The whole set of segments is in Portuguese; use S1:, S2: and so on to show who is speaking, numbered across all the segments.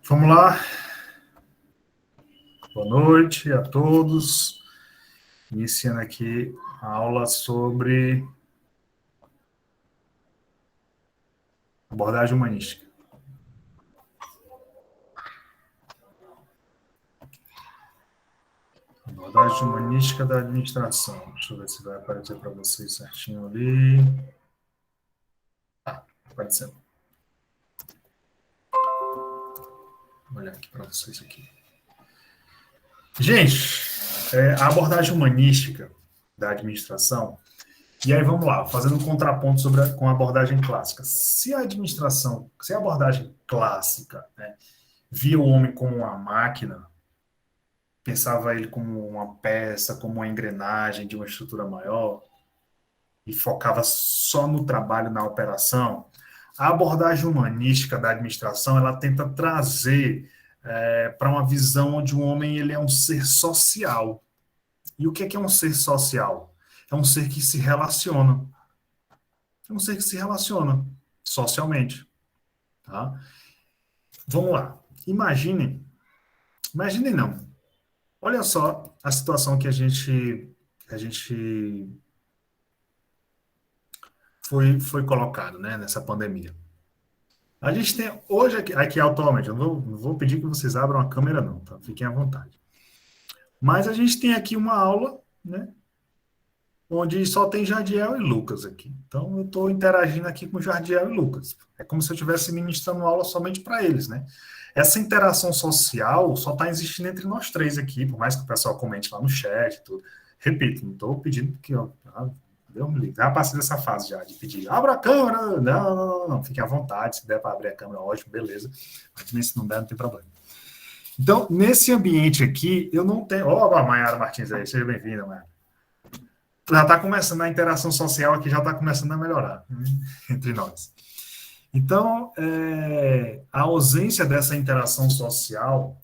S1: Vamos lá. Boa noite a todos. Iniciando aqui a aula sobre abordagem humanística. Abordagem humanística da administração. Deixa eu ver se vai aparecer para vocês certinho ali. Apareceu. Vou olhar aqui para vocês aqui. Gente, a abordagem humanística da administração. E aí vamos lá, fazendo um contraponto com a abordagem clássica. Se a abordagem clássica, né, via o homem como uma máquina, pensava ele como uma peça, como uma engrenagem de uma estrutura maior, e focava só no trabalho, na operação, a abordagem humanística da administração, ela tenta trazer para uma visão onde o homem ele é um ser social. E o que é um ser social? É um ser que se relaciona. É um ser que se relaciona socialmente. Tá? Vamos lá. Imaginem não. Olha só a situação que a gente foi colocado, né, nessa pandemia. A gente tem hoje aqui atualmente, eu não vou pedir que vocês abram a câmera não, tá? Fiquem à vontade. Mas a gente tem aqui uma aula, né, onde só tem Jardiel e Lucas aqui. Então, eu estou interagindo aqui com Jardiel e Lucas. É como se eu estivesse ministrando aula somente para eles, né? Essa interação social só está existindo entre nós três aqui, por mais que o pessoal comente lá no chat e tudo. Repito, não estou pedindo que... Já passei dessa fase já, de pedir, abra a câmera. Não. Fiquem à vontade, se der para abrir a câmera, ótimo, beleza. Mas também se não der, não tem problema. Então, nesse ambiente aqui, eu não tenho... Ó, Mayara Martins aí, seja bem-vinda, Mayara. Já está começando a interação social aqui, já está começando a melhorar, né, entre nós. Então, a ausência dessa interação social,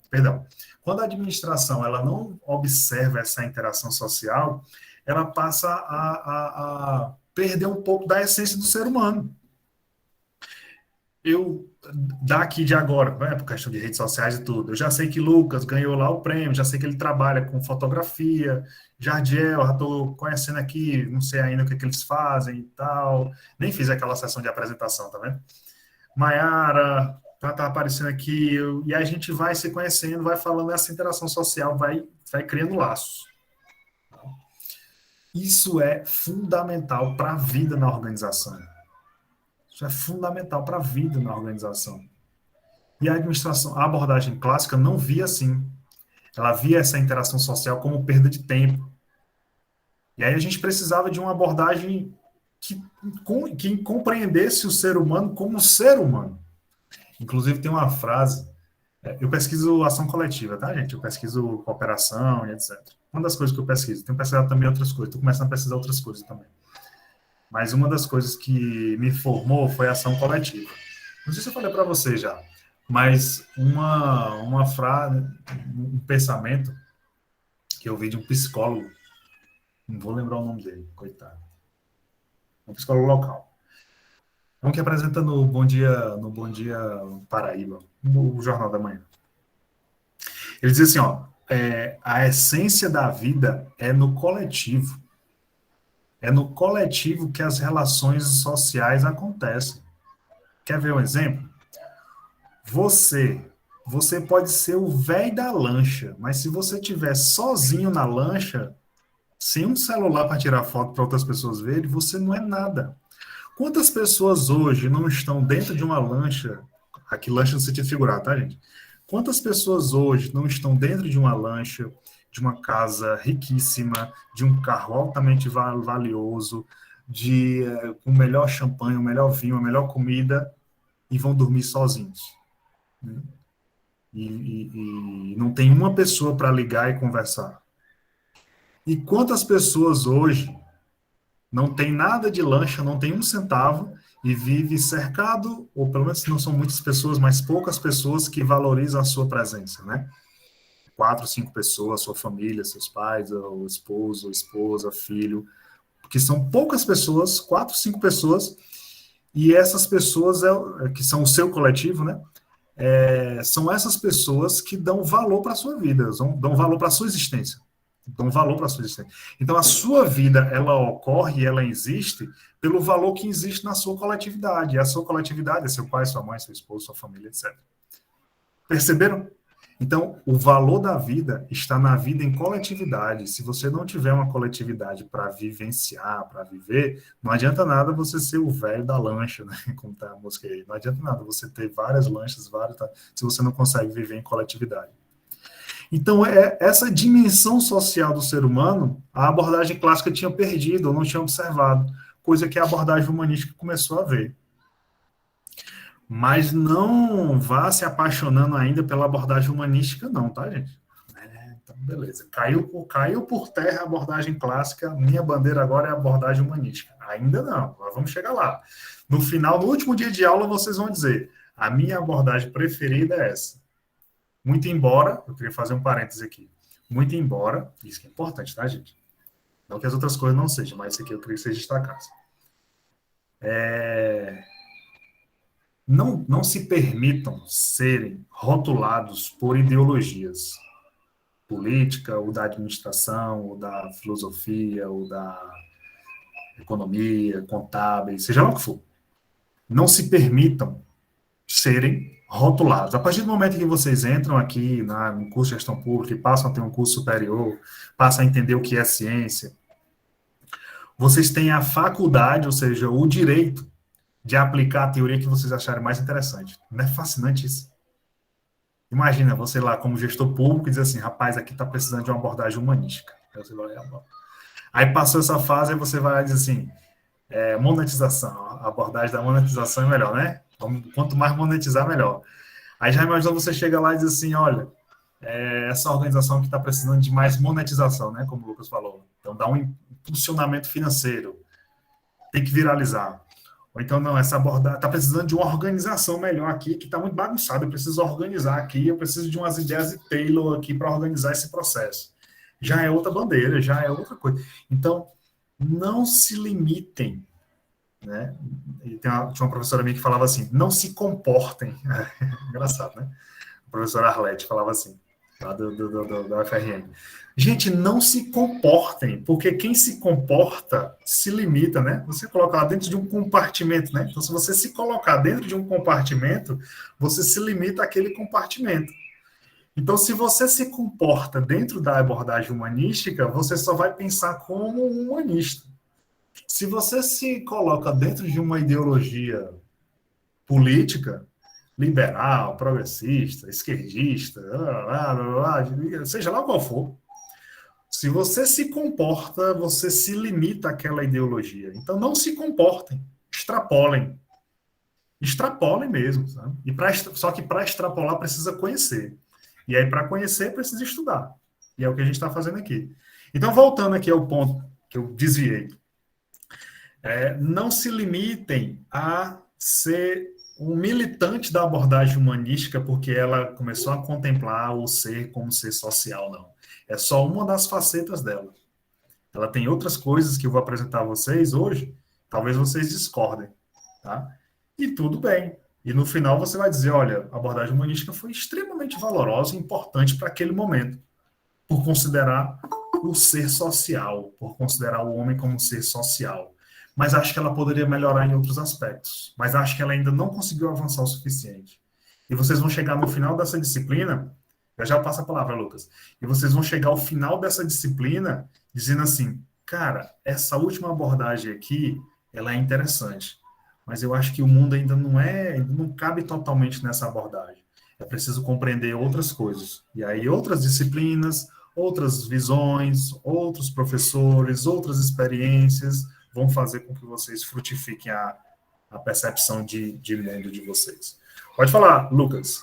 S1: quando a administração ela não observa essa interação social, ela passa a perder um pouco da essência do ser humano. Daqui de agora, né, por questão de redes sociais e tudo, eu já sei que Lucas ganhou lá o prêmio, já sei que ele trabalha com fotografia, Jardiel, já estou conhecendo aqui, não sei ainda o que eles fazem e tal, nem fiz aquela sessão de apresentação, tá vendo? Mayara, tá aparecendo aqui, e a gente vai se conhecendo, vai falando, essa interação social vai criando laços. Isso é fundamental para a vida na organização. Isso é fundamental para a vida na organização. E a administração, a abordagem clássica não via assim. Ela via essa interação social como perda de tempo. E aí a gente precisava de uma abordagem que compreendesse o ser humano como ser humano. Inclusive tem uma frase, eu pesquiso ação coletiva, tá, gente? Eu pesquiso cooperação e etc. Uma das coisas que eu pesquiso, tenho pesquisado também outras coisas, estou começando a pesquisar outras coisas também. Mas uma das coisas que me formou foi a ação coletiva. Não sei se eu falei para você já, mas uma frase, um pensamento que eu vi de um psicólogo, não vou lembrar o nome dele, coitado. Um psicólogo local. Um que apresenta no Bom Dia Paraíba, no Jornal da Manhã. Ele diz assim, a essência da vida é no coletivo. É no coletivo que as relações sociais acontecem. Quer ver um exemplo? Você pode ser o velho da lancha, mas se você estiver sozinho na lancha, sem um celular para tirar foto para outras pessoas verem, você não é nada. Quantas pessoas hoje não estão dentro de uma lancha, aqui lancha no sentido figurado, tá, gente? Quantas pessoas hoje não estão dentro de uma lancha, de uma casa riquíssima, de um carro altamente valioso, com o melhor champanhe, o melhor vinho, a melhor comida, e vão dormir sozinhos? Né? E não tem uma pessoa para ligar e conversar. E quantas pessoas hoje não tem nada de lancha, não tem um centavo e vive cercado, ou pelo menos não são muitas pessoas, mas poucas pessoas que valorizam a sua presença, né? 4, 5 pessoas, sua família, seus pais, o esposo, a esposa, filho, porque são poucas pessoas, 4, 5 pessoas, e essas pessoas que são o seu coletivo, né? são essas pessoas que dão valor para a sua vida, dão valor para a sua existência. Dão valor para a sua existência. Então, a sua vida, ela ocorre, ela existe pelo valor que existe na sua coletividade. E a sua coletividade é seu pai, sua mãe, seu esposo, sua família, etc. Perceberam? Então, o valor da vida está na vida em coletividade. Se você não tiver uma coletividade para vivenciar, para viver, não adianta nada você ser o velho da lancha, né? Como está a música aí. Não adianta nada você ter várias lanchas, se você não consegue viver em coletividade. Então, essa dimensão social do ser humano, a abordagem clássica tinha perdido, ou não tinha observado, coisa que a abordagem humanística começou a ver. Mas não vá se apaixonando ainda pela abordagem humanística, não, tá, gente? Então, beleza. Caiu por terra a abordagem clássica, minha bandeira agora é a abordagem humanística. Ainda não, nós vamos chegar lá. No final, no último dia de aula, vocês vão dizer, a minha abordagem preferida é essa. Muito embora, eu queria fazer um parêntese aqui, muito embora, isso que é importante, tá, gente? Não que as outras coisas não sejam, mas isso aqui eu queria que vocês destacassem. Não se permitam serem rotulados por ideologias política, ou da administração, ou da filosofia, ou da economia, contábeis, seja lá o que for. Não se permitam serem rotulados. A partir do momento que vocês entram aqui no curso de gestão pública e passam a ter um curso superior, passam a entender o que é ciência, vocês têm a faculdade, ou seja, o direito de aplicar a teoria que vocês acharem mais interessante. Não é fascinante isso? Imagina você lá como gestor público e dizer assim, rapaz, aqui está precisando de uma abordagem humanística. Aí passou essa fase, aí você vai lá e diz assim, monetização, a abordagem da monetização é melhor, né? Quanto mais monetizar, melhor. Aí já imaginou, você chega lá e diz assim, olha, essa organização que está precisando de mais monetização, né? Como o Lucas falou. Então, dá um impulsionamento financeiro. Tem que viralizar. Ou então, não, essa abordagem está precisando de uma organização melhor aqui, que está muito bagunçado. Eu preciso organizar aqui, eu preciso de umas ideias de Taylor aqui para organizar esse processo. Já é outra bandeira, já é outra coisa. Então, não se limitem, né? E tinha uma professora minha que falava assim, não se comportem. Engraçado, né? A professora Arlete falava assim, lá da UFRN. Gente, não se comportem, porque quem se comporta se limita, né? Você coloca lá dentro de um compartimento, né? Então, se você se colocar dentro de um compartimento, você se limita àquele compartimento. Então, se você se comporta dentro da abordagem humanística, você só vai pensar como um humanista. Se você se coloca dentro de uma ideologia política, liberal, progressista, esquerdista, seja lá qual for, se você se comporta, você se limita àquela ideologia. Então, não se comportem, extrapolem. Extrapolem mesmo, sabe? Só que para extrapolar precisa conhecer. E aí, para conhecer, precisa estudar. E é o que a gente está fazendo aqui. Então, voltando aqui ao ponto que eu desviei. Não se limitem a ser um militante da abordagem humanística porque ela começou a contemplar o ser como ser social, não. É só uma das facetas dela. Ela tem outras coisas que eu vou apresentar a vocês hoje, talvez vocês discordem, tá? E tudo bem. E no final você vai dizer, olha, a abordagem humanística foi extremamente valorosa e importante para aquele momento, por considerar o ser social, por considerar o homem como um ser social. Mas acho que ela poderia melhorar em outros aspectos. Mas acho que ela ainda não conseguiu avançar o suficiente. E vocês vão chegar no final dessa disciplina, eu já passo a palavra, Lucas, e vocês vão chegar ao final dessa disciplina dizendo assim, cara, essa última abordagem aqui, ela é interessante, mas eu acho que o mundo ainda não cabe totalmente nessa abordagem. É preciso compreender outras coisas. E aí outras disciplinas, outras visões, outros professores, outras experiências vão fazer com que vocês frutifiquem a percepção de mundo de vocês. Pode falar, Lucas.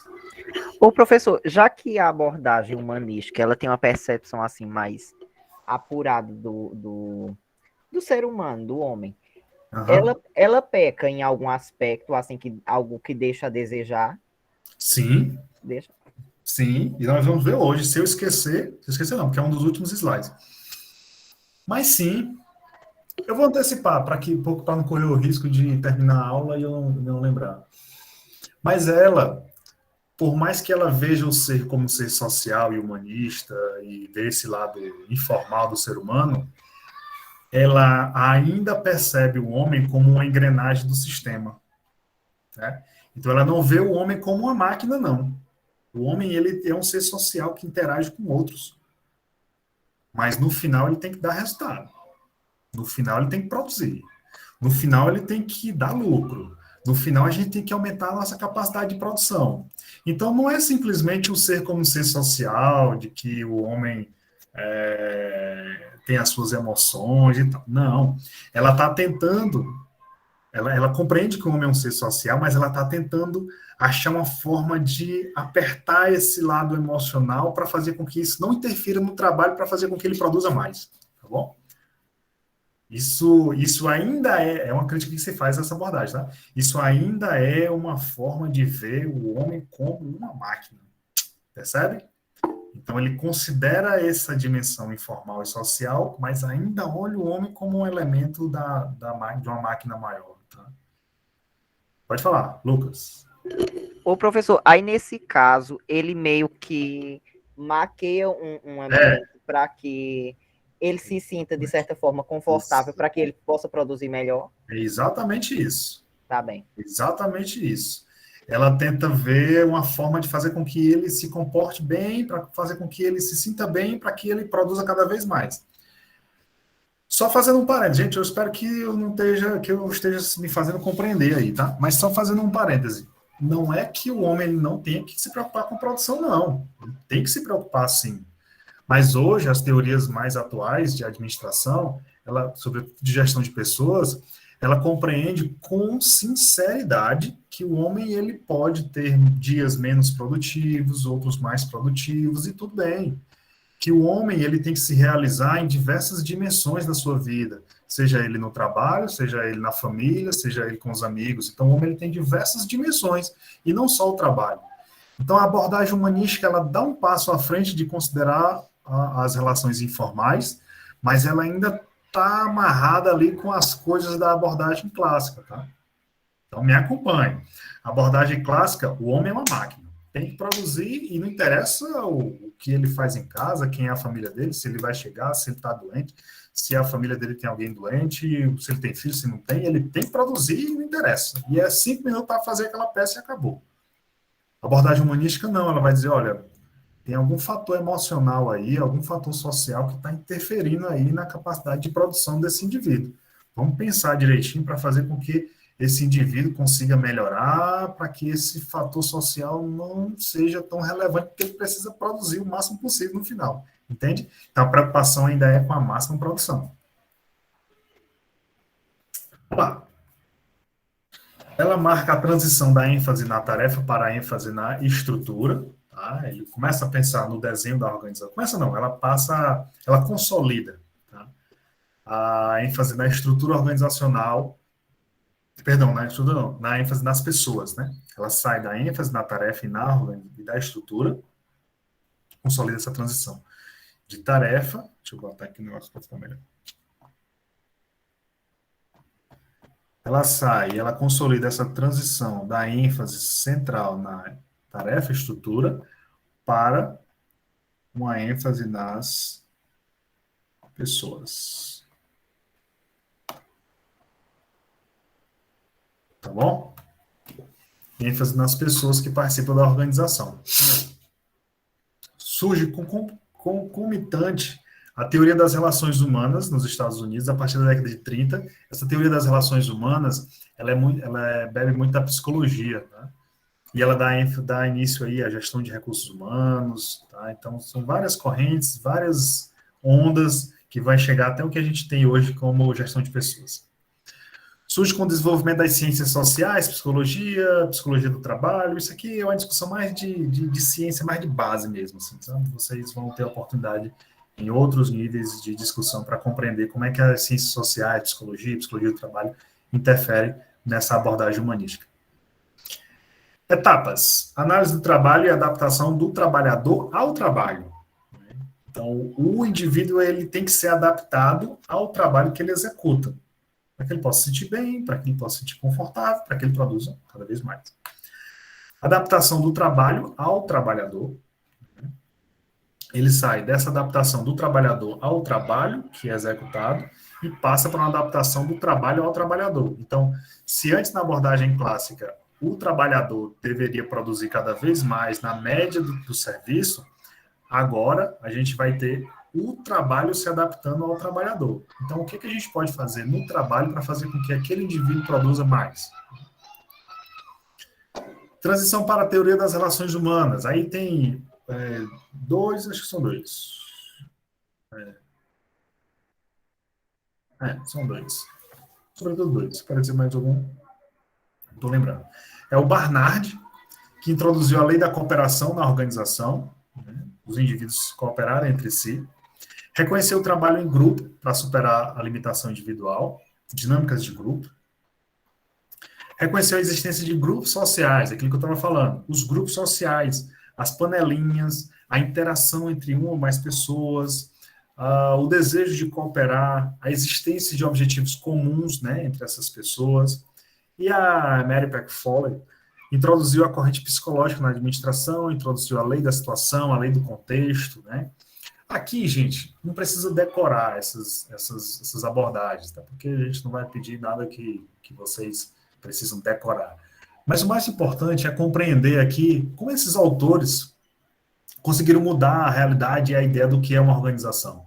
S2: Ô, professor, já que a abordagem humanística ela tem uma percepção assim mais apurada do ser humano, do homem, ela peca em algum aspecto, assim, algo que deixa a desejar?
S1: Sim.
S2: Deixa.
S1: Sim, e nós vamos ver hoje. Se eu esquecer não, porque é um dos últimos slides. Mas sim, eu vou antecipar para não correr o risco de terminar a aula e eu não lembrar. Mas ela por mais que ela veja o ser como um ser social e humanista e desse lado informal do ser humano, ela ainda percebe o homem como uma engrenagem do sistema, né? Então ela não vê o homem como uma máquina, não. O homem, ele é um ser social que interage com outros, mas no final ele tem que dar resultado. No final ele tem que produzir. No final ele tem que dar lucro. No final a gente tem que aumentar a nossa capacidade de produção. Então não é simplesmente o ser como um ser social, de que o homem tem as suas emoções e tal. Não. Ela está tentando, ela compreende que o homem é um ser social, mas ela está tentando achar uma forma de apertar esse lado emocional para fazer com que isso não interfira no trabalho, para fazer com que ele produza mais. Tá bom? Isso ainda é uma crítica que se faz a essa abordagem, tá? Isso ainda é uma forma de ver o homem como uma máquina, percebe? Então ele considera essa dimensão informal e social, mas ainda olha o homem como um elemento de uma máquina maior, tá? Pode falar, Lucas.
S2: Ô, professor, aí nesse caso, ele meio que maqueia um ambiente para que ele se sinta, de certa forma, confortável, para que ele possa produzir melhor?
S1: É exatamente isso.
S2: Tá bem.
S1: Exatamente isso. Ela tenta ver uma forma de fazer com que ele se comporte bem, para fazer com que ele se sinta bem, para que ele produza cada vez mais. Só fazendo um parênteses, gente, eu espero que eu esteja me fazendo compreender aí, tá? Mas só fazendo um parêntese. Não é que o homem não tenha que se preocupar com produção, não. Ele tem que se preocupar, sim. Mas hoje, as teorias mais atuais de administração, sobre de gestão de pessoas, ela compreende com sinceridade que o homem ele pode ter dias menos produtivos, outros mais produtivos, e tudo bem. Que o homem ele tem que se realizar em diversas dimensões da sua vida, seja ele no trabalho, seja ele na família, seja ele com os amigos. Então, o homem ele tem diversas dimensões, e não só o trabalho. Então, a abordagem humanística ela dá um passo à frente de considerar as relações informais, mas ela ainda está amarrada ali com as coisas da abordagem clássica, tá? Então, me acompanhe. A abordagem clássica, o homem é uma máquina. Tem que produzir e não interessa o que ele faz em casa, quem é a família dele, se ele vai chegar, se ele está doente, se a família dele tem alguém doente, se ele tem filho, se não tem, ele tem que produzir e não interessa. E é 5 minutos para fazer aquela peça e acabou. A abordagem humanística não, ela vai dizer, olha, tem algum fator emocional aí, algum fator social que está interferindo aí na capacidade de produção desse indivíduo. Vamos pensar direitinho para fazer com que esse indivíduo consiga melhorar, para que esse fator social não seja tão relevante, porque ele precisa produzir o máximo possível no final, entende? Então a preocupação ainda é com a máxima produção. Lá. Ela marca a transição da ênfase na tarefa para a ênfase na estrutura. Tá? Ele começa a pensar no desenho da organização. Começa não, ela consolida, tá? A ênfase na estrutura organizacional, perdão, na estrutura não, na ênfase nas pessoas, né? Ela sai da ênfase na tarefa e da estrutura, consolida essa transição de tarefa. Deixa eu botar aqui o negócio para ficar melhor. Ela consolida essa transição da ênfase central na tarefa, estrutura, para uma ênfase nas pessoas. Tá bom? ênfase nas pessoas que participam da organização. Surge concomitante a teoria das relações humanas nos Estados Unidos, a partir da década de 30. Essa teoria das relações humanas, bebe muito da psicologia, tá? E ela dá início aí à gestão de recursos humanos, tá? Então, são várias correntes, várias ondas que vai chegar até o que a gente tem hoje como gestão de pessoas. Surge com o desenvolvimento das ciências sociais, psicologia do trabalho. Isso aqui é uma discussão mais de ciência, mais de base mesmo. Assim, sabe? Vocês vão ter a oportunidade em outros níveis de discussão para compreender como é que as ciências sociais, psicologia do trabalho interferem nessa abordagem humanística. Etapas. Análise do trabalho e adaptação do trabalhador ao trabalho. Então, o indivíduo ele tem que ser adaptado ao trabalho que ele executa, para que ele possa se sentir bem, para que ele possa se sentir confortável, para que ele produza cada vez mais. Adaptação do trabalho ao trabalhador. Ele sai dessa adaptação do trabalhador ao trabalho que é executado e passa para uma adaptação do trabalho ao trabalhador. Então, se antes na abordagem clássica o trabalhador deveria produzir cada vez mais na média do serviço, agora a gente vai ter o trabalho se adaptando ao trabalhador. Então, o que a gente pode fazer no trabalho para fazer com que aquele indivíduo produza mais? Transição para a teoria das relações humanas. Aí tem dois, acho que são dois. São dois. Sobretudo dois. Quero dizer mais algum? Não estou lembrando. É o Barnard, que introduziu a lei da cooperação na organização, né? Os indivíduos cooperarem entre si. Reconheceu o trabalho em grupo para superar a limitação individual, dinâmicas de grupo. Reconheceu a existência de grupos sociais, aquilo que eu estava falando, os grupos sociais, as panelinhas, a interação entre uma ou mais pessoas, o desejo de cooperar, a existência de objetivos comuns, né, entre essas pessoas. E a Mary Peck Foley introduziu a corrente psicológica na administração, introduziu a lei da situação, a lei do contexto, né? Aqui, gente, não precisa decorar essas abordagens, tá? Porque a gente não vai pedir nada que vocês precisam decorar. Mas o mais importante é compreender aqui como esses autores conseguiram mudar a realidade e a ideia do que é uma organização.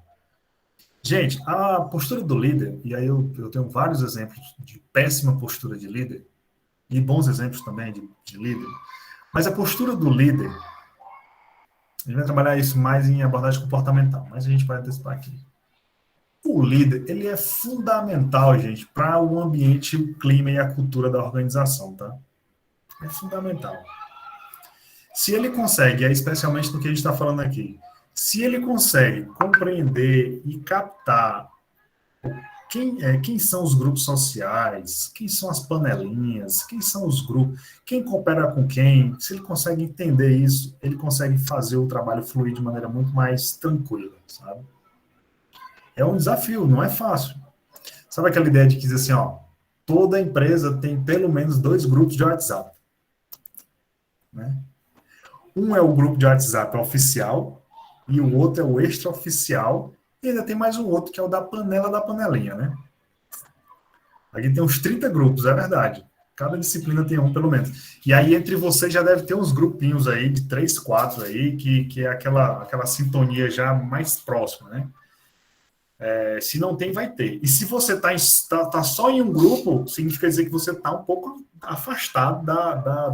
S1: Gente, a postura do líder, e aí eu tenho vários exemplos de péssima postura de líder, e bons exemplos também de líder, mas a postura do líder, a gente vai trabalhar isso mais em abordagem comportamental, mas a gente vai antecipar aqui. O líder, ele é fundamental, gente, para o ambiente, o clima e a cultura da organização, tá? É fundamental. Se ele consegue, especialmente no que a gente está falando aqui, se ele consegue compreender e captar quem são os grupos sociais, quem são as panelinhas, quem são os grupos, quem coopera com quem, se ele consegue entender isso, ele consegue fazer o trabalho fluir de maneira muito mais tranquila, sabe? É um desafio, não é fácil. Sabe aquela ideia de que diz assim, ó, toda empresa tem pelo menos 2 grupos de WhatsApp, né? Um é o grupo de WhatsApp oficial e o outro é o extraoficial e ainda tem mais um outro que é o da panela da panelinha, né? Aqui tem uns 30 grupos, é verdade. Cada disciplina tem um, pelo menos. E aí, entre vocês, já deve ter uns grupinhos aí, de 3, 4 aí, que é aquela sintonia já mais próxima, né? Se não tem, vai ter. E se você tá só em um grupo, significa dizer que você está um pouco afastado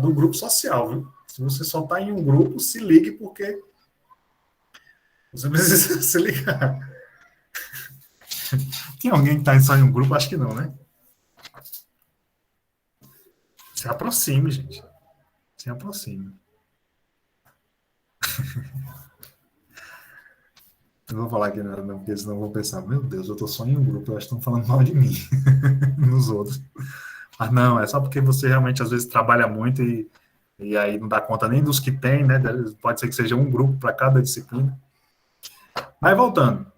S1: do grupo social, viu? Se você só está em um grupo, se ligue, porque você precisa se ligar. Tem alguém que está só em um grupo? Acho que não, né? Se aproxime, gente. Se aproxime. Eu não vou falar aqui nada, não, porque senão vão pensar, meu Deus, eu tô só em um grupo, eu acho que estão falando mal de mim, nos outros. Mas não, é só porque você realmente, às vezes, trabalha muito e aí não dá conta nem dos que tem, né? Pode ser que seja um grupo para cada disciplina. Mas voltando,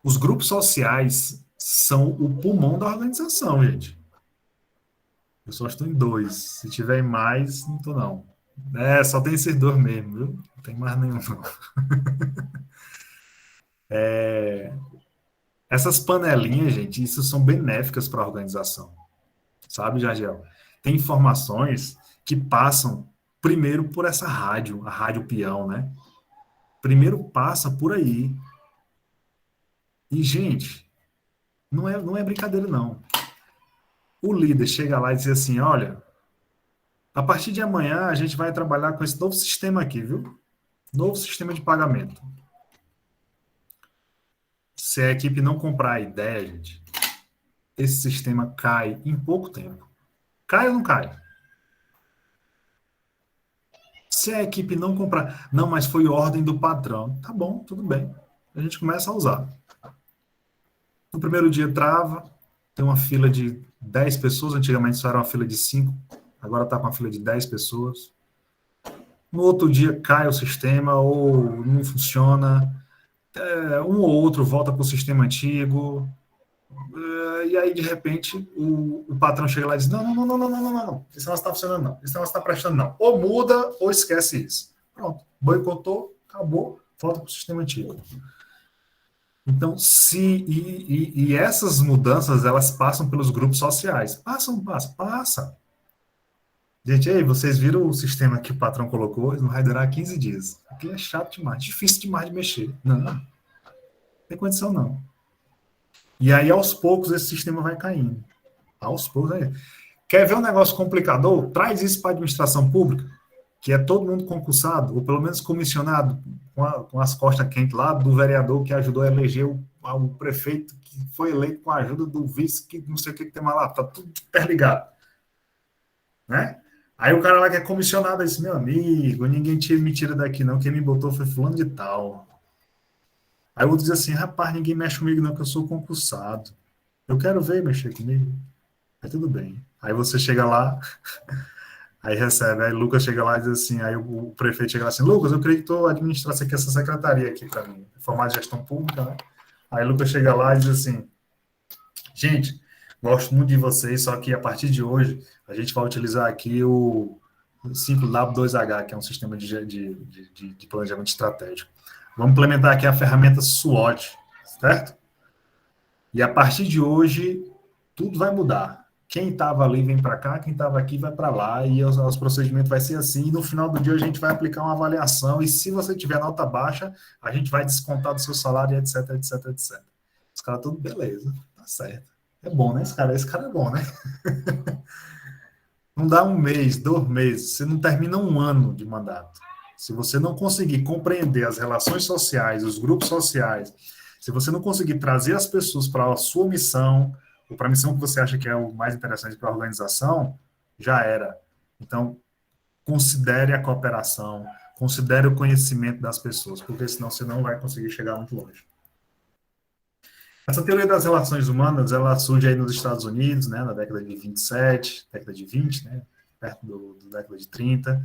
S1: os grupos sociais são o pulmão da organização, gente. Eu só estou em 2. Se tiver mais, não estou não. Só tem esses 2 mesmo, viu? Não tem mais nenhum, não. Essas panelinhas, gente, isso são benéficas para a organização. Sabe, Jagel? Tem informações que passam primeiro por essa rádio, a rádio peão, né? Primeiro passa por aí. E, gente, não é brincadeira, não. O líder chega lá e diz assim, olha, a partir de amanhã a gente vai trabalhar com esse novo sistema aqui, viu? Novo sistema de pagamento. Se a equipe não comprar a ideia, gente, esse sistema cai em pouco tempo. Cai ou não cai? Se a equipe não comprar, não, mas foi ordem do patrão. Tá bom, tudo bem. A gente começa a usar. No primeiro dia trava, tem uma fila de 10 pessoas, antigamente só era uma fila de 5, agora está com uma fila de 10 pessoas. No outro dia cai o sistema, ou não funciona, um ou outro volta para o sistema antigo, E aí, de repente, o patrão chega lá e diz, não. Esse negócio está funcionando, não. Esse negócio está prestando, não. Ou muda, ou esquece isso. Pronto. Boicotou, acabou, volta para o sistema antigo. Então, e essas mudanças, elas passam pelos grupos sociais. Passa. Gente, aí, vocês viram o sistema que o patrão colocou? Não vai durar 15 dias. Aquilo é chato demais, difícil demais de mexer. Não tem condição, não. E aí, aos poucos, esse sistema vai caindo. Aos poucos. Aí. Quer ver um negócio complicador? Traz isso para a administração pública, que é todo mundo concursado, ou pelo menos comissionado, com as costas quentes lá, do vereador que ajudou a eleger o prefeito, que foi eleito com a ajuda do vice, que não sei o que tem mais lá, tá tudo interligado. Né? Aí o cara lá que é comissionado disse, meu amigo, ninguém me tira daqui não, quem me botou foi fulano de tal. Aí o outro diz assim, rapaz, ninguém mexe comigo não, que eu sou concursado. Eu quero ver mexer comigo. Aí tudo bem. Aí você chega lá, aí recebe, aí Lucas chega lá e diz assim, aí o prefeito chega lá assim, Lucas, eu creio que tu administrasse aqui essa secretaria aqui para mim, formar de gestão pública, né? Aí Lucas chega lá e diz assim, gente, gosto muito de vocês, só que a partir de hoje a gente vai utilizar aqui o 5W2H, que é um sistema de planejamento estratégico. Vamos implementar aqui a ferramenta SWOT, certo? E a partir de hoje, tudo vai mudar. Quem estava ali vem para cá, quem estava aqui vai para lá, e os procedimentos vai ser assim, e no final do dia a gente vai aplicar uma avaliação, e se você tiver nota baixa, a gente vai descontar do seu salário, etc, etc, etc. Os caras tudo beleza, tá certo. É bom, né? Esse cara é bom, né? Não dá um mês, 2 meses, você não termina um ano de mandato. Se você não conseguir compreender as relações sociais, os grupos sociais, se você não conseguir trazer as pessoas para a sua missão, ou para a missão que você acha que é o mais interessante para a organização, já era. Então, considere a cooperação, considere o conhecimento das pessoas, porque senão você não vai conseguir chegar muito longe. Essa teoria das relações humanas, ela surge aí nos Estados Unidos, né, na década de 27, década de 20, né, perto do década de 30.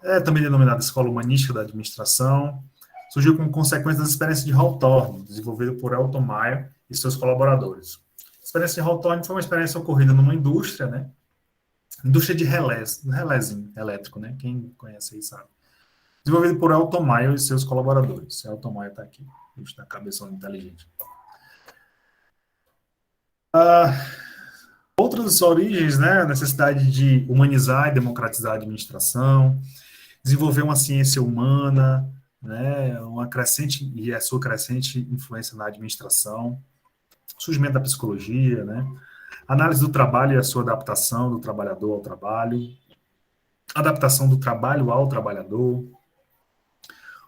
S1: É também denominada Escola Humanística da Administração. Surgiu como consequência das experiências de Hawthorne, desenvolvida por Elton Mayer e seus colaboradores. A experiência de Hawthorne foi uma experiência ocorrida numa indústria, né, indústria de relézinho elétrico, né, quem conhece aí sabe. Desenvolvido por Elton Mayer e seus colaboradores. Elton Mayer está aqui, na cabeça inteligente. Outras origens, né? A necessidade de humanizar e democratizar a administração, desenvolver uma ciência humana, né? Uma crescente e a sua crescente influência na administração, surgimento da psicologia, né? Análise do trabalho e a sua adaptação do trabalhador ao trabalho, adaptação do trabalho ao trabalhador,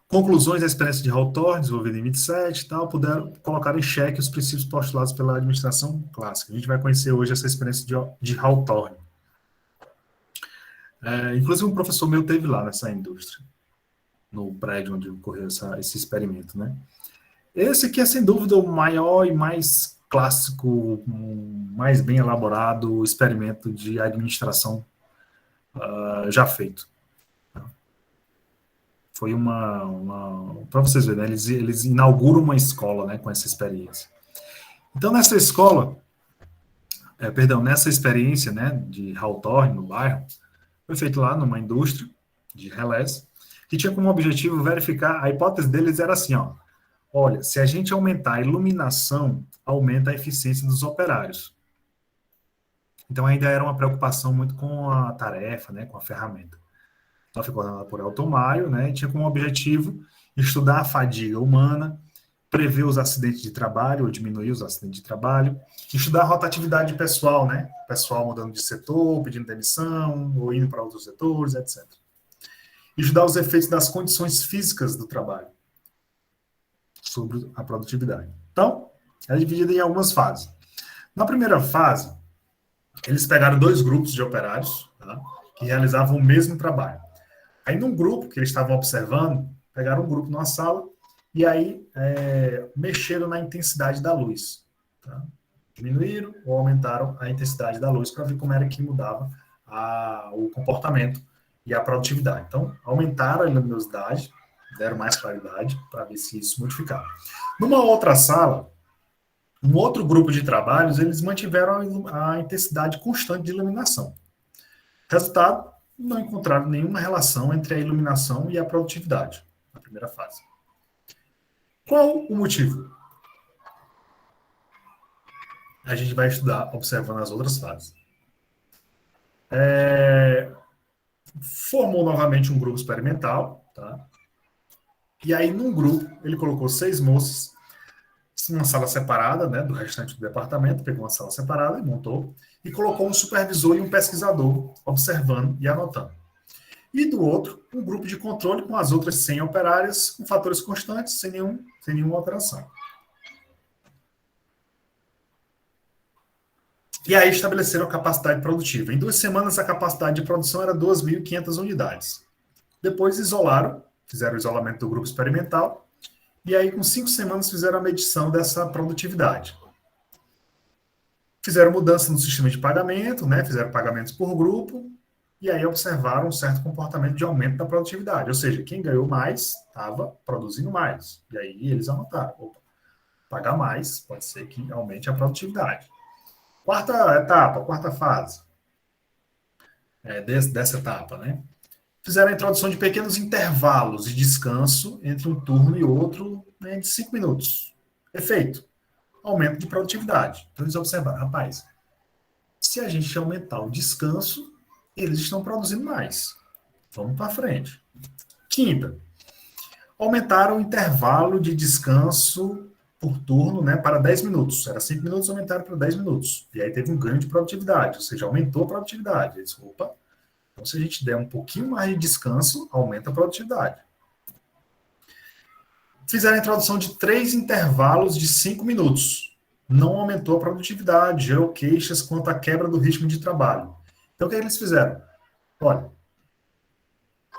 S1: conclusões da experiência de Hawthorne, desenvolvida em 27 e tal, puderam colocar em xeque os princípios postulados pela administração clássica. A gente vai conhecer hoje essa experiência de Hawthorne. Inclusive, um professor meu teve lá nessa indústria, no prédio onde ocorreu esse experimento, né? Esse aqui é, sem dúvida, o maior e mais clássico, mais bem elaborado experimento de administração já feito. Foi para vocês verem, né? Eles inauguram uma escola, né, com essa experiência. Então, nessa escola, nessa experiência, né, de Hawthorne, no bairro, foi feito lá numa indústria de relés, que tinha como objetivo verificar, a hipótese deles era assim, ó, olha, se a gente aumentar a iluminação, aumenta a eficiência dos operários. Então, ainda era uma preocupação muito com a tarefa, né, com a ferramenta. Ela foi coordenada por Elton Mayer, né, e tinha como objetivo estudar a fadiga humana, prever os acidentes de trabalho, ou diminuir os acidentes de trabalho, estudar a rotatividade pessoal, né, pessoal mudando de setor, pedindo demissão, ou indo para outros setores, etc. E estudar os efeitos das condições físicas do trabalho sobre a produtividade. Então, é dividida em algumas fases. Na primeira fase, eles pegaram 2 grupos de operários, tá, que realizavam o mesmo trabalho. Aí, num grupo que eles estavam observando, pegaram um grupo numa sala e aí mexeram na intensidade da luz. Tá? Diminuíram ou aumentaram a intensidade da luz para ver como era que mudava o comportamento e a produtividade. Então, aumentaram a luminosidade, deram mais claridade para ver se isso modificava. Numa outra sala, Um outro grupo de trabalhos, eles mantiveram a intensidade constante de iluminação. Resultado, não encontraram nenhuma relação entre a iluminação e a produtividade, na primeira fase. Qual o motivo? A gente vai estudar observando as outras fases. Formou novamente um grupo experimental, tá? E aí, num grupo, ele colocou 6 moças, uma sala separada, né, do restante do departamento, pegou uma sala separada e montou, e colocou um supervisor e um pesquisador observando e anotando. E do outro, um grupo de controle com as outras 100 operárias, com fatores constantes, sem nenhuma alteração. E aí estabeleceram a capacidade produtiva. Em 2 semanas, a capacidade de produção era 2.500 unidades. Depois isolaram, fizeram o isolamento do grupo experimental, e aí com 5 semanas fizeram a medição dessa produtividade. Fizeram mudança no sistema de pagamento, né? Fizeram pagamentos por grupo, e aí observaram um certo comportamento de aumento da produtividade. Ou seja, quem ganhou mais estava produzindo mais. E aí eles anotaram, opa, pagar mais pode ser que aumente a produtividade. Quarta etapa, quarta fase dessa etapa, né? Fizeram a introdução de pequenos intervalos de descanso entre um turno e outro, né, de 5 minutos. Efeito, aumento de produtividade. Então eles observaram, rapaz, se a gente aumentar o descanso, eles estão produzindo mais. Vamos para frente. Quinta, aumentaram o intervalo de descanso por turno, né, para 10 minutos. Era 5 minutos, aumentaram para 10 minutos. E aí teve um ganho de produtividade, ou seja, aumentou a produtividade. Eles, opa, então se a gente der um pouquinho mais de descanso, aumenta a produtividade. Fizeram a introdução de 3 intervalos de 5 minutos. Não aumentou a produtividade, gerou queixas quanto à quebra do ritmo de trabalho. Então o que eles fizeram? Olha,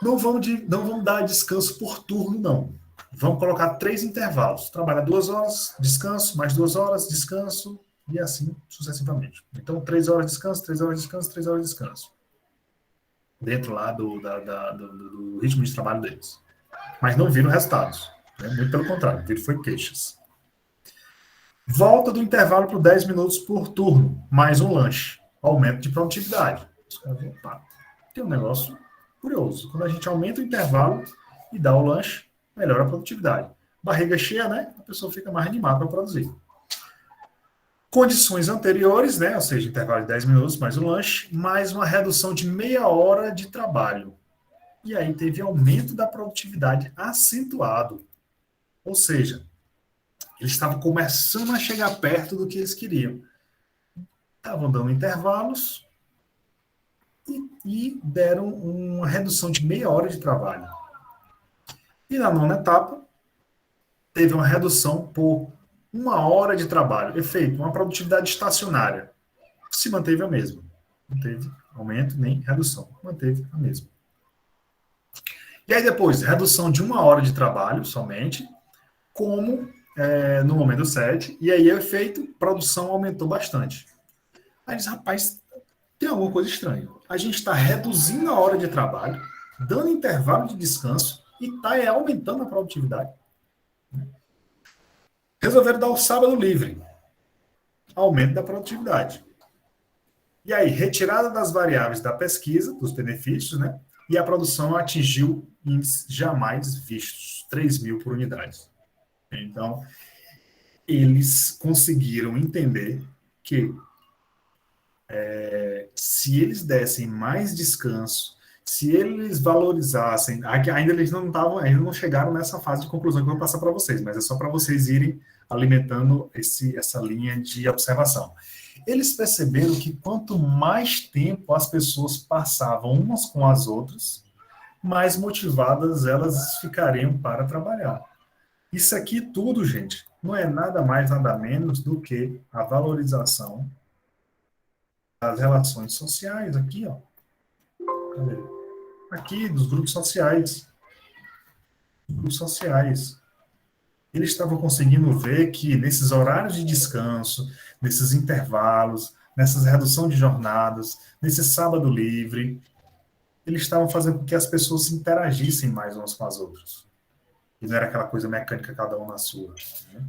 S1: não vamos dar descanso por turno, não. Vamos colocar 3 intervalos. Trabalha 2 horas, descanso, mais 2 horas, descanso, e assim sucessivamente. Então, 3 horas de descanso, 3 horas de descanso, 3 horas de descanso. Dentro lá do ritmo de trabalho deles. Mas não viram resultados. Né? Muito pelo contrário, viram foi queixas. Volta do intervalo para 10 minutos por turno, mais um lanche. Aumento de produtividade. Opa, tem um negócio curioso. Quando a gente aumenta o intervalo e dá o lanche, melhora a produtividade. Barriga cheia, né? A pessoa fica mais animada para produzir. Condições anteriores, né? Ou seja, intervalo de 10 minutos, mais um lanche, mais uma redução de meia hora de trabalho. E aí teve aumento da produtividade acentuado. Ou seja, eles estavam começando a chegar perto do que eles queriam. Estavam dando intervalos e deram uma redução de meia hora de trabalho. E na 9ª etapa, teve uma redução por 1 hora de trabalho. Efeito, uma produtividade estacionária. Se manteve a mesma. Não teve aumento nem redução. Manteve a mesma. E aí depois, redução de 1 hora de trabalho somente, como no momento 7. E aí o efeito, produção aumentou bastante. Aí diz, rapaz, tem alguma coisa estranha. A gente está reduzindo a hora de trabalho, dando intervalo de descanso e está aumentando a produtividade. Resolveram dar o sábado livre. Aumento da produtividade. E aí, retirada das variáveis da pesquisa, dos benefícios, né? E a produção atingiu índices jamais vistos, 3.000 por unidade. Então, eles conseguiram entender que se eles dessem mais descanso, se eles valorizassem, ainda eles ainda não chegaram nessa fase de conclusão que eu vou passar para vocês, mas é só para vocês irem alimentando essa linha de observação. Eles perceberam que quanto mais tempo as pessoas passavam umas com as outras, mais motivadas elas ficariam para trabalhar. Isso aqui tudo, gente, não é nada mais, nada menos do que a valorização das relações sociais, aqui, ó. Cadê? Aqui, dos grupos sociais. Grupos sociais. Eles estavam conseguindo ver que nesses horários de descanso, nesses intervalos, nessas redução de jornadas, nesse sábado livre, eles estavam fazendo com que as pessoas se interagissem mais umas com as outras. E não era aquela coisa mecânica, cada um na sua. Né?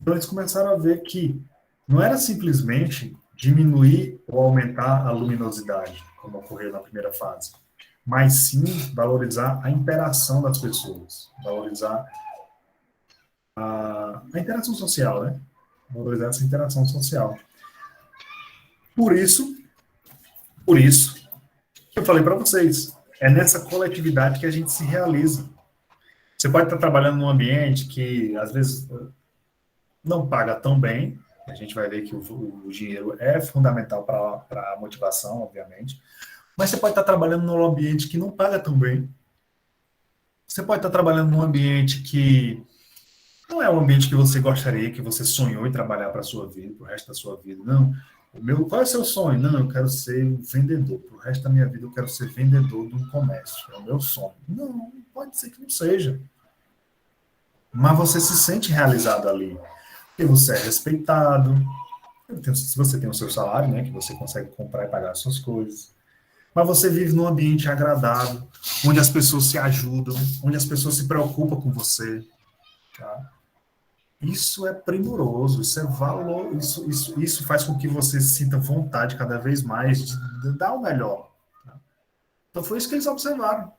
S1: Então, eles começaram a ver que não era simplesmente diminuir ou aumentar a luminosidade, como ocorreu na primeira fase, mas sim valorizar a interação das pessoas, valorizar a interação social, né? Valorizar essa interação social. Por isso, eu falei para vocês, é nessa coletividade que a gente se realiza. Você pode estar trabalhando num ambiente que, às vezes, não paga tão bem. A gente vai ver que o dinheiro é fundamental para a motivação, obviamente. Mas você pode estar trabalhando num ambiente que não paga tão bem. Você pode estar trabalhando num ambiente que não é o ambiente que você gostaria, que você sonhou em trabalhar para a sua vida, para o resto da sua vida. Não. Qual é o seu sonho? Não, eu quero ser um vendedor. Para o resto da minha vida, eu quero ser vendedor de um comércio. É o meu sonho. Não, pode ser que não seja. Mas você se sente realizado ali. Porque você é respeitado. Se você tem o seu salário, né, que você consegue comprar e pagar as suas coisas. Mas você vive num ambiente agradável, onde as pessoas se ajudam, onde as pessoas se preocupam com você. Tá? Isso é primoroso, isso é valor, isso faz com que você sinta vontade cada vez mais de dar o melhor. Tá? Então foi isso que eles observaram.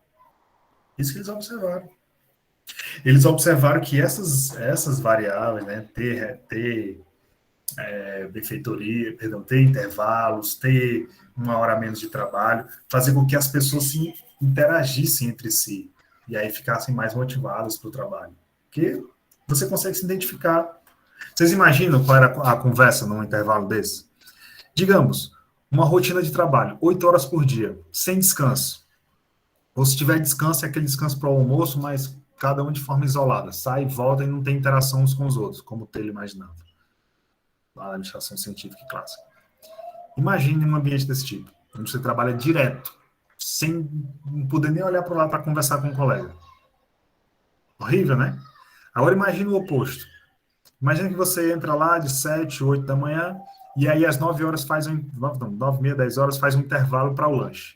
S1: Isso que eles observaram. Eles observaram que essas variáveis, né, ter benfeitoria, perdão, ter intervalos, ter uma hora a menos de trabalho, fazer com que as pessoas se interagissem entre si e aí ficassem mais motivadas para o trabalho. Porque você consegue se identificar. Vocês imaginam qual era a conversa num intervalo desse? Digamos, uma rotina de trabalho, 8 horas por dia, sem descanso. Ou se tiver descanso, é aquele descanso para o almoço, mas cada um de forma isolada. Sai, volta e não tem interação uns com os outros, como o Taylor imaginava. Lá na administração científica e clássica. Imagine um ambiente desse tipo, onde você trabalha direto, sem poder nem olhar para lá para conversar com um colega. Horrível, né? Agora imagine o oposto. Imagina que você entra lá de 7, 8 da manhã, e aí às 9 horas faz 9 e meia, 10 horas faz um intervalo para o lanche.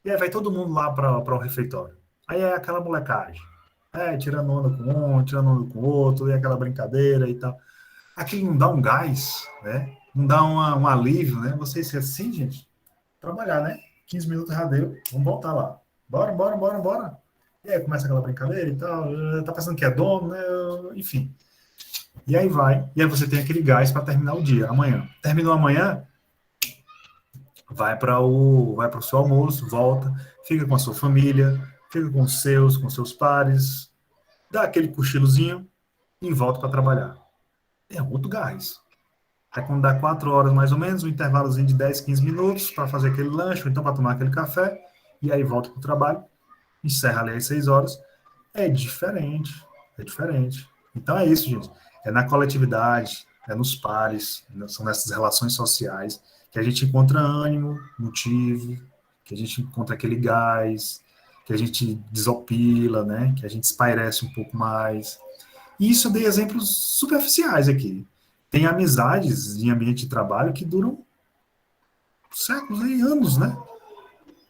S1: E aí vai todo mundo lá para o refeitório. Aí é aquela molecagem. Tirando onda com um, tirando onda com o outro, e aquela brincadeira e tal. Aquilo não dá um gás, né? Não dá um alívio, né? Vocês assim, gente, trabalhar, né? 15 minutos já deu, vamos voltar lá. Bora, bora, bora, bora. E aí começa aquela brincadeira e tal, tá pensando que é dono, né? Enfim. E aí vai, e aí você tem aquele gás para terminar o dia, amanhã. Terminou amanhã, vai para o seu almoço, volta, fica com a sua família, fica com seus pares, dá aquele cochilozinho e volta para trabalhar. É muito gás. Aí quando dá 4 horas mais ou menos, um intervalozinho de 10, 15 minutos para fazer aquele lanche, ou então para tomar aquele café, e aí volta para o trabalho, encerra ali às 6 horas. É diferente, é diferente. Então é isso, gente. É na coletividade, é nos pares, são nessas relações sociais que a gente encontra ânimo, motivo, que a gente encontra aquele gás, que a gente desopila, né? Que a gente espairece um pouco mais. E isso eu dei exemplos superficiais aqui. Tem amizades em ambiente de trabalho que duram séculos e anos, né?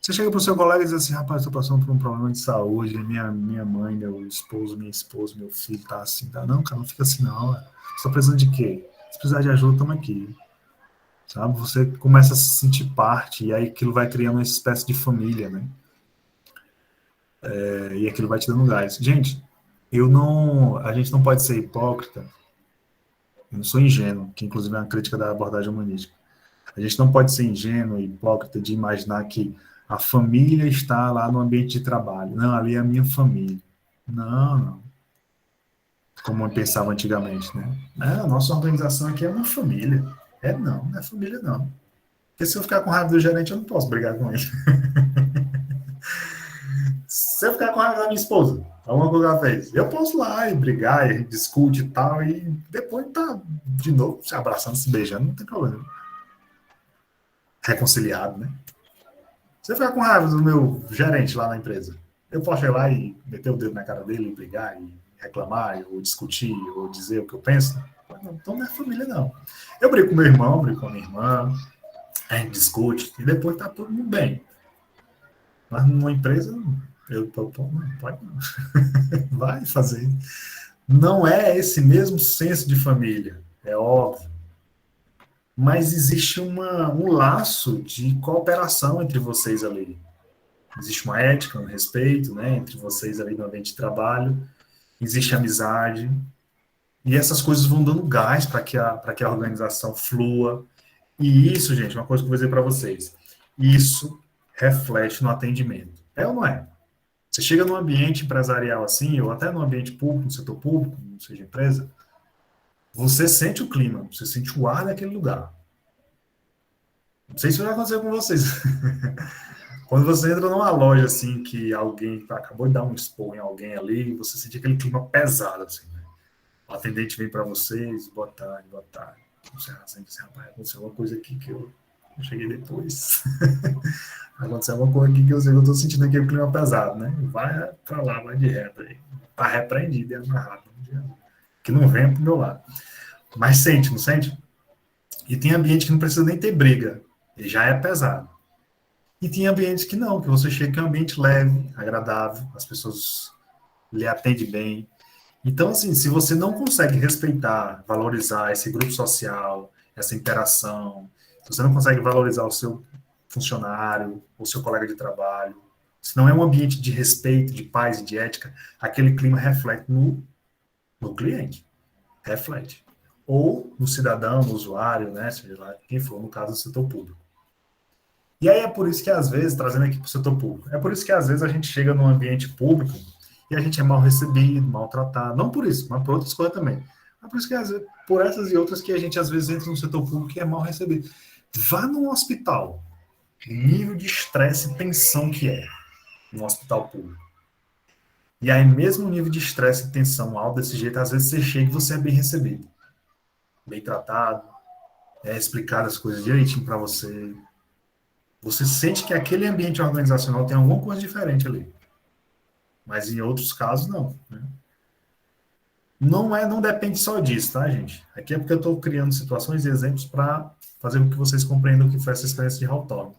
S1: Você chega para o seu colega e diz assim, rapaz, estou passando por um problema de saúde, minha mãe, meu esposo, minha esposa, meu filho tá assim, tá? Não, cara, não fica assim não. Você está precisando de quê? Se precisar de ajuda, estamos aqui. Sabe? Você começa a se sentir parte e aí aquilo vai criando uma espécie de família, né? E aquilo vai te dando gás. Gente, a gente não pode ser hipócrita. Eu não sou ingênuo, que inclusive é uma crítica da abordagem humanística. A gente não pode ser ingênuo e hipócrita de imaginar que a família está lá no ambiente de trabalho. Não, ali é a minha família. Não, não. Como eu pensava antigamente, né? A nossa organização aqui é uma família. Não é família, não. Porque se eu ficar com raiva do gerente, eu não posso brigar com ele. Se eu ficar com raiva da minha esposa, alguma coisa que ela fez, eu posso ir lá e brigar, e discute e tal, e depois tá de novo se abraçando, se beijando, não tem problema. Reconciliado, né? Se eu ficar com raiva do meu gerente lá na empresa, eu posso ir lá e meter o dedo na cara dele e brigar e reclamar, ou discutir, ou dizer o que eu penso? Então não é família, não. Eu brigo com meu irmão, brigo com a minha irmã, a gente discute, e depois tá todo mundo bem. Mas numa empresa, não pode não. Vai fazer. Não é esse mesmo senso de família, é óbvio. Mas existe um laço de cooperação entre vocês ali. Existe uma ética, um respeito, né, entre vocês ali no ambiente de trabalho. Existe amizade. E essas coisas vão dando gás para que a organização flua. E isso, gente, uma coisa que eu vou dizer para vocês. Isso reflete no atendimento. É ou não é? Você chega num ambiente empresarial assim, ou até num ambiente público, no setor público, não seja empresa, você sente o clima, você sente o ar daquele lugar. Não sei se vai acontecer com vocês. Quando você entra numa loja assim, que alguém acabou de dar um expor em alguém ali, você sente aquele clima pesado, assim, né? O atendente vem para vocês, boa tarde, boa tarde. Você assim, rapaz, aconteceu uma coisa aqui que eu cheguei depois. Aconteceu uma coisa aqui que eu sei que eu tô sentindo aqui o clima pesado, né? Vai para lá, vai de reto aí. Tá repreendido e amarrado. Que não venha pro meu lado. Mas sente, não sente? E tem ambiente que não precisa nem ter briga. E já é pesado. E tem ambientes que não, que você chega que é um ambiente leve, agradável, as pessoas lhe atendem bem. Então, assim, se você não consegue respeitar, valorizar esse grupo social, essa interação, se você não consegue valorizar o seu funcionário, o seu colega de trabalho, se não é um ambiente de respeito, de paz e de ética, aquele clima reflete no cliente, reflete. Ou no cidadão, no usuário, né, seja lá quem for, no caso do setor público. E aí é por isso que, às vezes, trazendo aqui para o setor público, é por isso que, às vezes, a gente chega num ambiente público e a gente é mal recebido, maltratado. Não por isso, mas por outras coisas também. É por isso que, às vezes, por essas e outras que a gente, às vezes, entra no setor público e é mal recebido. Vá num hospital, o nível de estresse e tensão que é num hospital público. E aí, mesmo o nível de estresse e tensão alto desse jeito, às vezes você chega e você é bem recebido, bem tratado, é explicado as coisas direitinho para você. Você sente que aquele ambiente organizacional tem alguma coisa diferente ali. Mas em outros casos, não. Né? Não depende só disso, tá, gente? Aqui é porque eu estou criando situações e exemplos para fazer com que vocês compreendam o que foi essa experiência de Hawthorne.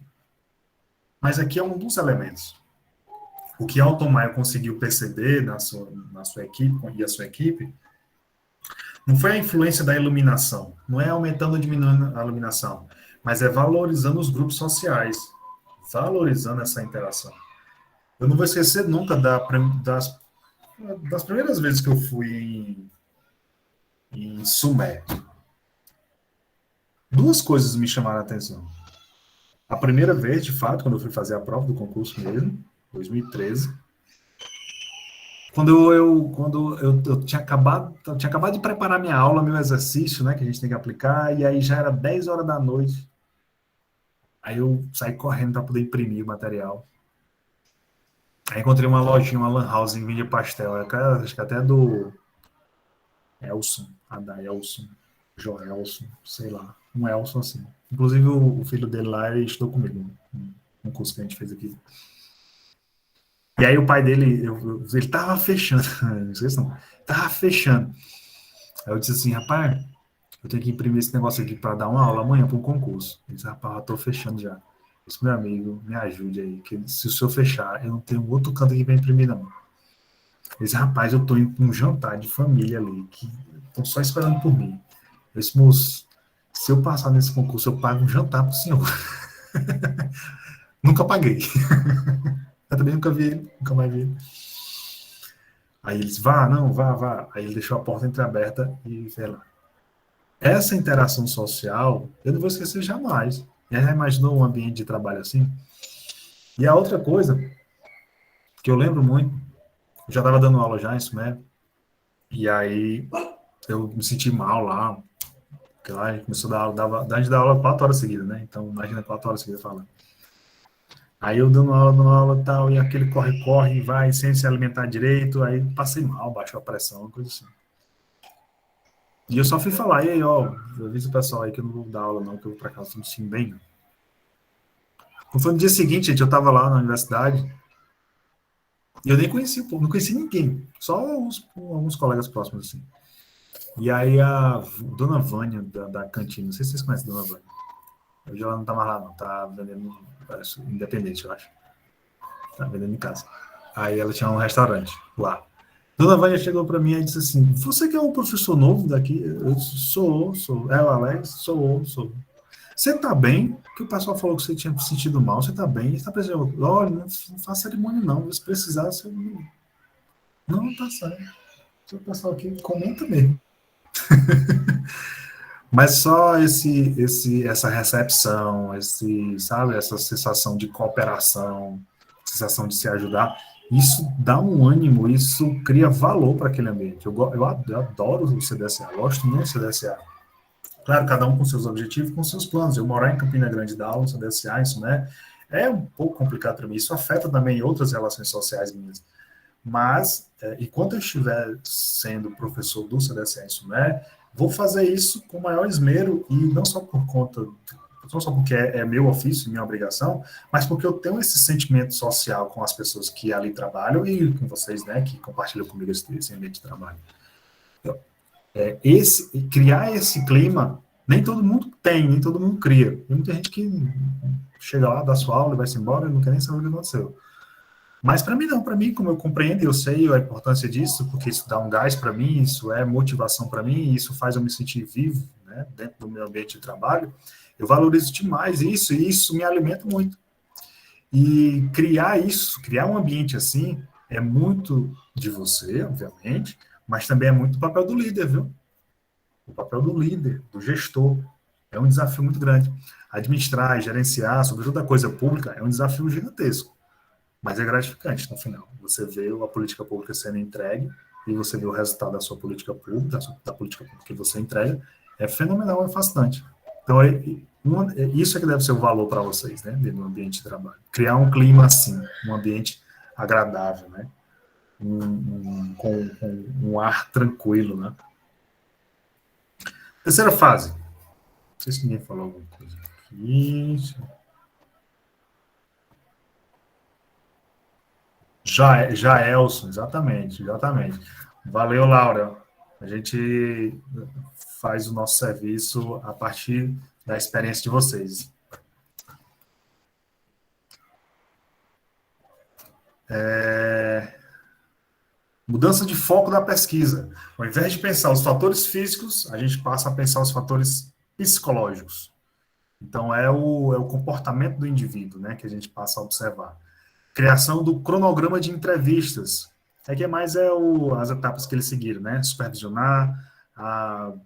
S1: Mas aqui é um dos elementos. O que Altomaio conseguiu perceber na sua equipe e a sua equipe não foi a influência da iluminação, não é aumentando ou diminuindo a iluminação, mas é valorizando os grupos sociais, valorizando essa interação. Eu não vou esquecer nunca das primeiras vezes que eu fui em Sumé. Duas coisas me chamaram a atenção. A primeira vez, de fato, quando eu fui fazer a prova do concurso mesmo, 2013, quando eu tinha acabado de preparar minha aula, meu exercício, né, que a gente tem que aplicar, e aí já era 10 horas da noite. Aí eu saí correndo para poder imprimir o material. Aí encontrei uma lojinha, uma lan house em Vinha Pastel, acho que até do Elson, Adaelson, Joelson, sei lá, um Elson assim. Inclusive o filho dele lá, ele estudou comigo, um curso que a gente fez aqui. E aí o pai dele, ele tava fechando, não sei se não, tava fechando. Aí eu disse assim, rapaz, eu tenho que imprimir esse negócio aqui para dar uma aula amanhã para um concurso. Ele disse, rapaz, eu tô fechando já. Esse meu amigo, me ajude aí, que se o senhor fechar, eu não tenho outro canto aqui para imprimir, não. Ele disse, rapaz, eu tô indo para um jantar de família ali, que estão só esperando por mim. Eu disse, moço, se eu passar nesse concurso, eu pago um jantar pro senhor. Nunca paguei. Eu também nunca vi ele, nunca mais vi ele. Aí ele disse, vá, não, vá, vá. Aí ele deixou a porta entreaberta e fez lá. Essa interação social, eu não vou esquecer jamais. Já imaginou um ambiente de trabalho assim? E a outra coisa, que eu lembro muito, eu já estava dando aula já, isso mesmo, e aí eu me senti mal lá, porque lá a gente começou a dar aula, a gente dá aula 4 horas seguidas, né? Então, imagina 4 horas seguidas falando. Aí eu dando aula e tal, e aquele corre-corre, vai sem se alimentar direito, aí passei mal, baixou a pressão, uma coisa assim. E eu só fui falar, e aí, ó, eu aviso o pessoal aí que eu não vou dar aula não, que eu vou pra casa, tô me sentindo bem. Não foi no dia seguinte, gente, eu tava lá na universidade, e eu nem conheci o povo, não conheci ninguém, só alguns colegas próximos, assim. E aí a dona Vânia, da cantina, não sei se vocês conhecem a dona Vânia. Hoje ela não tá mais lá, não, tá vendendo, parece, independente, eu acho. Tá vendendo em casa. Aí ela tinha um restaurante lá. Dona Vânia chegou para mim e disse assim, você que é um professor novo daqui? Eu sou. É o Alex? Sou. Você está bem? Que o pessoal falou que você tinha se sentido mal. Você está bem? Você está precisando? Olha, não faça cerimônia não. Se precisar, você... Não, tá certo. O pessoal aqui comenta mesmo. Mas só essa recepção, sabe, essa sensação de cooperação, sensação de se ajudar, isso dá um ânimo, isso cria valor para aquele ambiente. Eu adoro o CDSA, gosto muito do CDSA. Claro, cada um com seus objetivos, com seus planos. Eu morar em Campina Grande dar aula no CDSA, isso, né, é um pouco complicado para mim. Isso afeta também outras relações sociais minhas. Mas, enquanto eu estiver sendo professor do CDSA em Sumé, vou fazer isso com maior esmero, e não só por conta, não só porque é meu ofício, minha obrigação, mas porque eu tenho esse sentimento social com as pessoas que ali trabalham e com vocês, né, que compartilham comigo esse ambiente de trabalho. Então, criar esse clima, nem todo mundo tem, nem todo mundo cria. Tem muita gente que chega lá, dá sua aula e vai-se embora e não quer nem saber o que aconteceu. Mas para mim não, para mim, como eu compreendo, eu sei a importância disso, porque isso dá um gás para mim, isso é motivação para mim, isso faz eu me sentir vivo, né, dentro do meu ambiente de trabalho, eu valorizo demais isso, e isso me alimenta muito. E criar um ambiente assim, é muito de você, obviamente, mas também é muito o papel do líder, viu? O papel do líder, do gestor, é um desafio muito grande. Administrar, gerenciar, sobretudo a coisa pública, é um desafio gigantesco. Mas é gratificante no final. Você vê a política pública sendo entregue e você vê o resultado da sua política pública, da política pública que você entrega, é fenomenal, é fascinante. Então, isso é que deve ser o valor para vocês, né, no ambiente de trabalho. Criar um clima assim, um ambiente agradável, né, com um ar tranquilo, né. Terceira fase. Não sei se ninguém falou alguma coisa aqui. Já Elson, exatamente. Valeu, Laura. A gente faz o nosso serviço a partir da experiência de vocês. Mudança de foco da pesquisa. Ao invés de pensar os fatores físicos, a gente passa a pensar os fatores psicológicos. Então, é o comportamento do indivíduo, né, que a gente passa a observar. Criação do cronograma de entrevistas. Que é mais as etapas que eles seguiram, né? Supervisionar,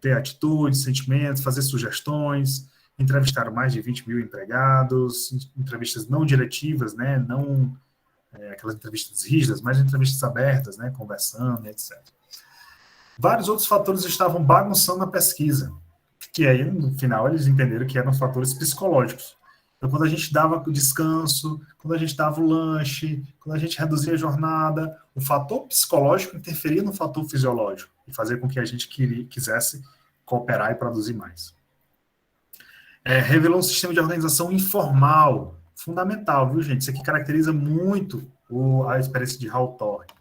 S1: ter atitudes, sentimentos, fazer sugestões, entrevistar mais de 20 mil empregados, entrevistas não diretivas, né? Não aquelas entrevistas rígidas, mas entrevistas abertas, né? Conversando, etc. Vários outros fatores estavam bagunçando a pesquisa, que aí, no final, eles entenderam que eram fatores psicológicos. Então, quando a gente dava o descanso, quando a gente dava o lanche, quando a gente reduzia a jornada, o fator psicológico interferia no fator fisiológico e fazia com que a gente quisesse cooperar e produzir mais. Revelou um sistema de organização informal, fundamental, viu, gente? Isso aqui caracteriza muito a experiência de Hawthorne.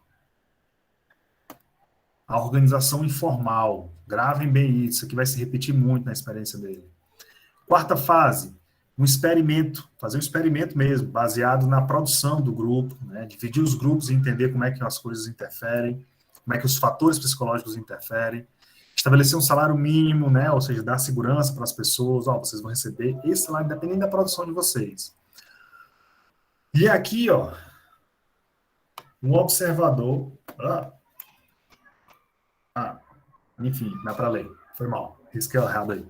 S1: A organização informal. Gravem bem isso aqui vai se repetir muito na experiência dele. Quarta fase, um experimento, fazer um experimento mesmo, baseado na produção do grupo, né? Dividir os grupos e entender como é que as coisas interferem, como é que os fatores psicológicos interferem, estabelecer um salário mínimo, né? Ou seja, dar segurança para as pessoas, vocês vão receber esse salário independente da produção de vocês. E aqui, um observador, enfim, dá para ler, foi mal, risquei errado aí.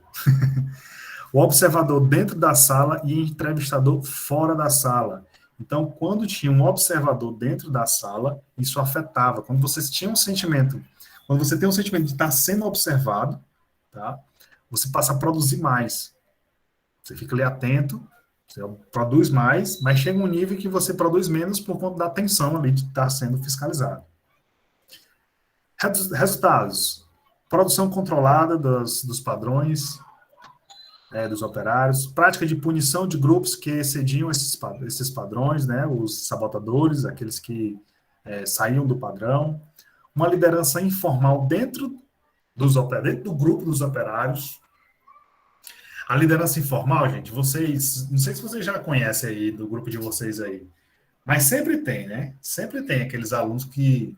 S1: O observador dentro da sala e entrevistador fora da sala. Então, quando tinha um observador dentro da sala, isso afetava. Quando vocês tinham um sentimento, quando você tem um sentimento de estar sendo observado, tá? Você passa a produzir mais. Você fica ali atento, você produz mais, mas chega um nível que você produz menos por conta da atenção ali de estar sendo fiscalizado. Resultados. Produção controlada dos padrões, dos operários, prática de punição de grupos que excediam esses padrões, né, os sabotadores, aqueles que saíam do padrão, uma liderança informal dentro do grupo dos operários. A liderança informal, gente, vocês, não sei se vocês já conhecem aí do grupo de vocês aí, mas sempre tem, né? Sempre tem aqueles alunos que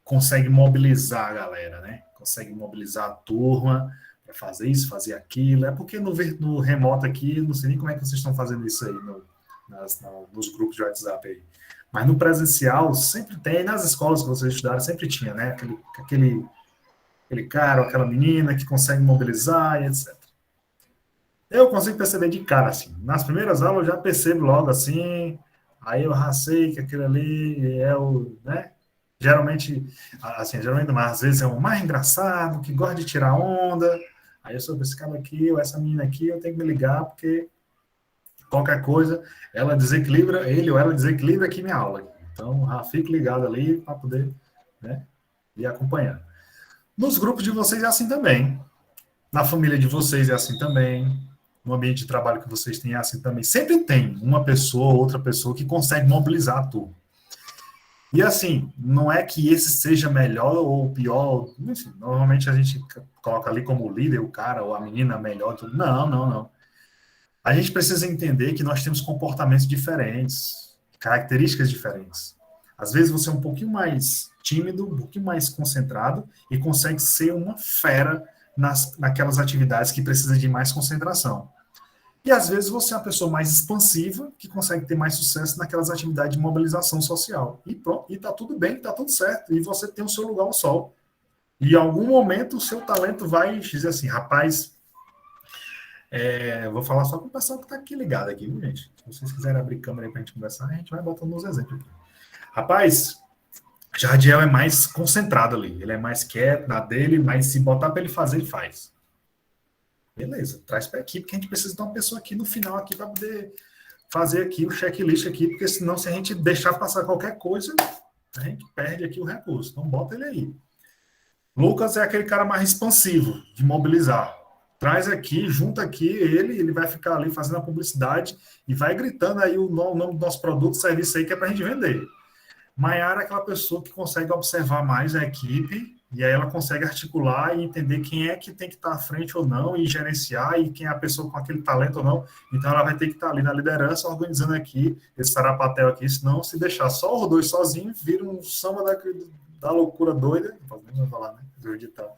S1: consegue mobilizar a galera, né? Consegue mobilizar a turma para fazer isso, fazer aquilo. É porque no remoto aqui, não sei nem como é que vocês estão fazendo isso aí nos grupos de WhatsApp aí. Mas no presencial sempre tem, nas escolas que vocês estudaram, sempre tinha, né? Aquele cara ou aquela menina que consegue mobilizar e etc. Eu consigo perceber de cara, assim. Nas primeiras aulas eu já percebo logo assim, aí eu já sei que aquilo ali é o, né? Geralmente, assim, geralmente, mas às vezes é o mais engraçado, que gosta de tirar onda. Aí eu sou esse cara aqui, ou essa menina aqui, eu tenho que me ligar, porque qualquer coisa, ela desequilibra, ele ou ela desequilibra aqui minha aula. Então, já fico ligado ali para poder, né, ir acompanhando. Nos grupos de vocês é assim também. Na família de vocês é assim também. No ambiente de trabalho que vocês têm é assim também. Sempre tem uma pessoa ou outra pessoa que consegue mobilizar a turma. E assim, não é que esse seja melhor ou pior. Enfim, normalmente a gente coloca ali como líder o cara ou a menina melhor. Tudo. Não, não, não. A gente precisa entender que nós temos comportamentos diferentes, características diferentes. Às vezes você é um pouquinho mais tímido, um pouquinho mais concentrado e consegue ser uma fera naquelas atividades que precisa de mais concentração. E às vezes você é uma pessoa mais expansiva, que consegue ter mais sucesso naquelas atividades de mobilização social. E pronto, e tá tudo bem, tá tudo certo. E você tem o seu lugar ao sol. E em algum momento o seu talento vai dizer assim, rapaz, vou falar só com o pessoal que está aqui ligado aqui, viu, gente? Se vocês quiserem abrir câmera aí para a gente conversar, a gente vai botando uns exemplos aqui. Rapaz, Jardiel é mais concentrado ali, ele é mais quieto na dele, mas se botar para ele fazer, ele faz. Beleza, traz para a equipe que a gente precisa de uma pessoa aqui no final aqui para poder fazer aqui o checklist aqui, porque senão se a gente deixar passar qualquer coisa, a gente perde aqui o recurso. Então bota ele aí. Lucas é aquele cara mais expansivo, de mobilizar. Traz aqui, junta aqui ele vai ficar ali fazendo a publicidade e vai gritando aí o nome do nosso produto, serviço aí que é para a gente vender. Maiara é aquela pessoa que consegue observar mais a equipe e aí ela consegue articular e entender quem é que tem que estar à frente ou não e gerenciar e quem é a pessoa com aquele talento ou não. Então ela vai ter que estar ali na liderança organizando aqui esse sarapatel aqui, senão se deixar só os dois sozinhos, vira um samba da loucura doida, não falar, né? Do edital.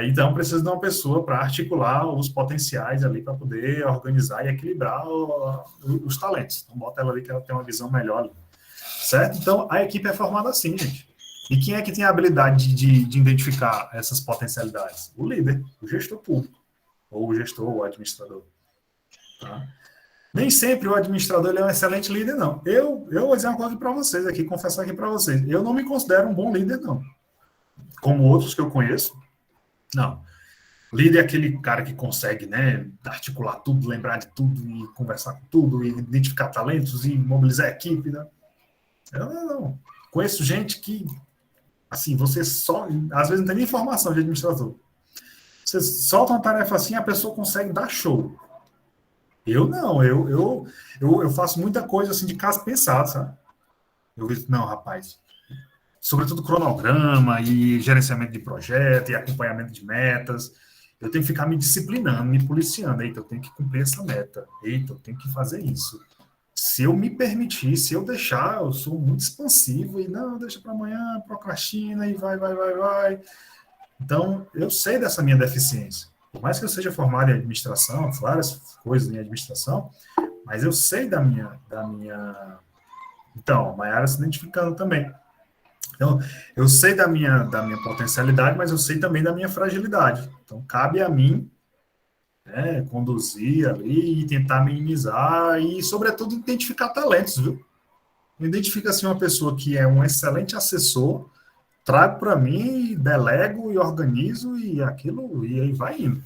S1: Então precisa de uma pessoa para articular os potenciais ali para poder organizar e equilibrar os talentos. Então bota ela ali que ela tem uma visão melhor ali. Certo? Então a equipe é formada assim, gente. E quem é que tem a habilidade de identificar essas potencialidades? O líder, o gestor público, ou o gestor, ou o administrador. Tá? Nem sempre o administrador ele é um excelente líder, não. Eu vou dizer uma coisa para vocês aqui, confessar aqui para vocês. Eu não me considero um bom líder, não. Como outros que eu conheço, não. Líder é aquele cara que consegue, né, articular tudo, lembrar de tudo, e conversar com tudo, e identificar talentos, e mobilizar a equipe, né? Eu não. Conheço gente que, assim, você só, às vezes não tem nem informação de administrador. Você solta uma tarefa assim, a pessoa consegue dar show. Eu não, eu faço muita coisa assim de caso pensado, sabe? Eu digo, não, rapaz, sobretudo cronograma e gerenciamento de projeto e acompanhamento de metas. Eu tenho que ficar me disciplinando, me policiando. Eita, eu tenho que cumprir essa meta. Eita, eu tenho que fazer isso. Se eu me permitir, se eu deixar, eu sou muito expansivo e não, deixa para amanhã, procrastina e vai. Então, eu sei dessa minha deficiência. Por mais que eu seja formado em administração, várias coisas em administração, mas eu sei da minha... Então, a Maiara se identificando também. Então, eu sei da minha potencialidade, mas eu sei também da minha fragilidade. Então, cabe a mim, né, conduzir ali e tentar minimizar e, sobretudo, identificar talentos, viu? Identifica, assim, uma pessoa que é um excelente assessor, trago para mim, delego e organizo e aquilo, e aí vai indo.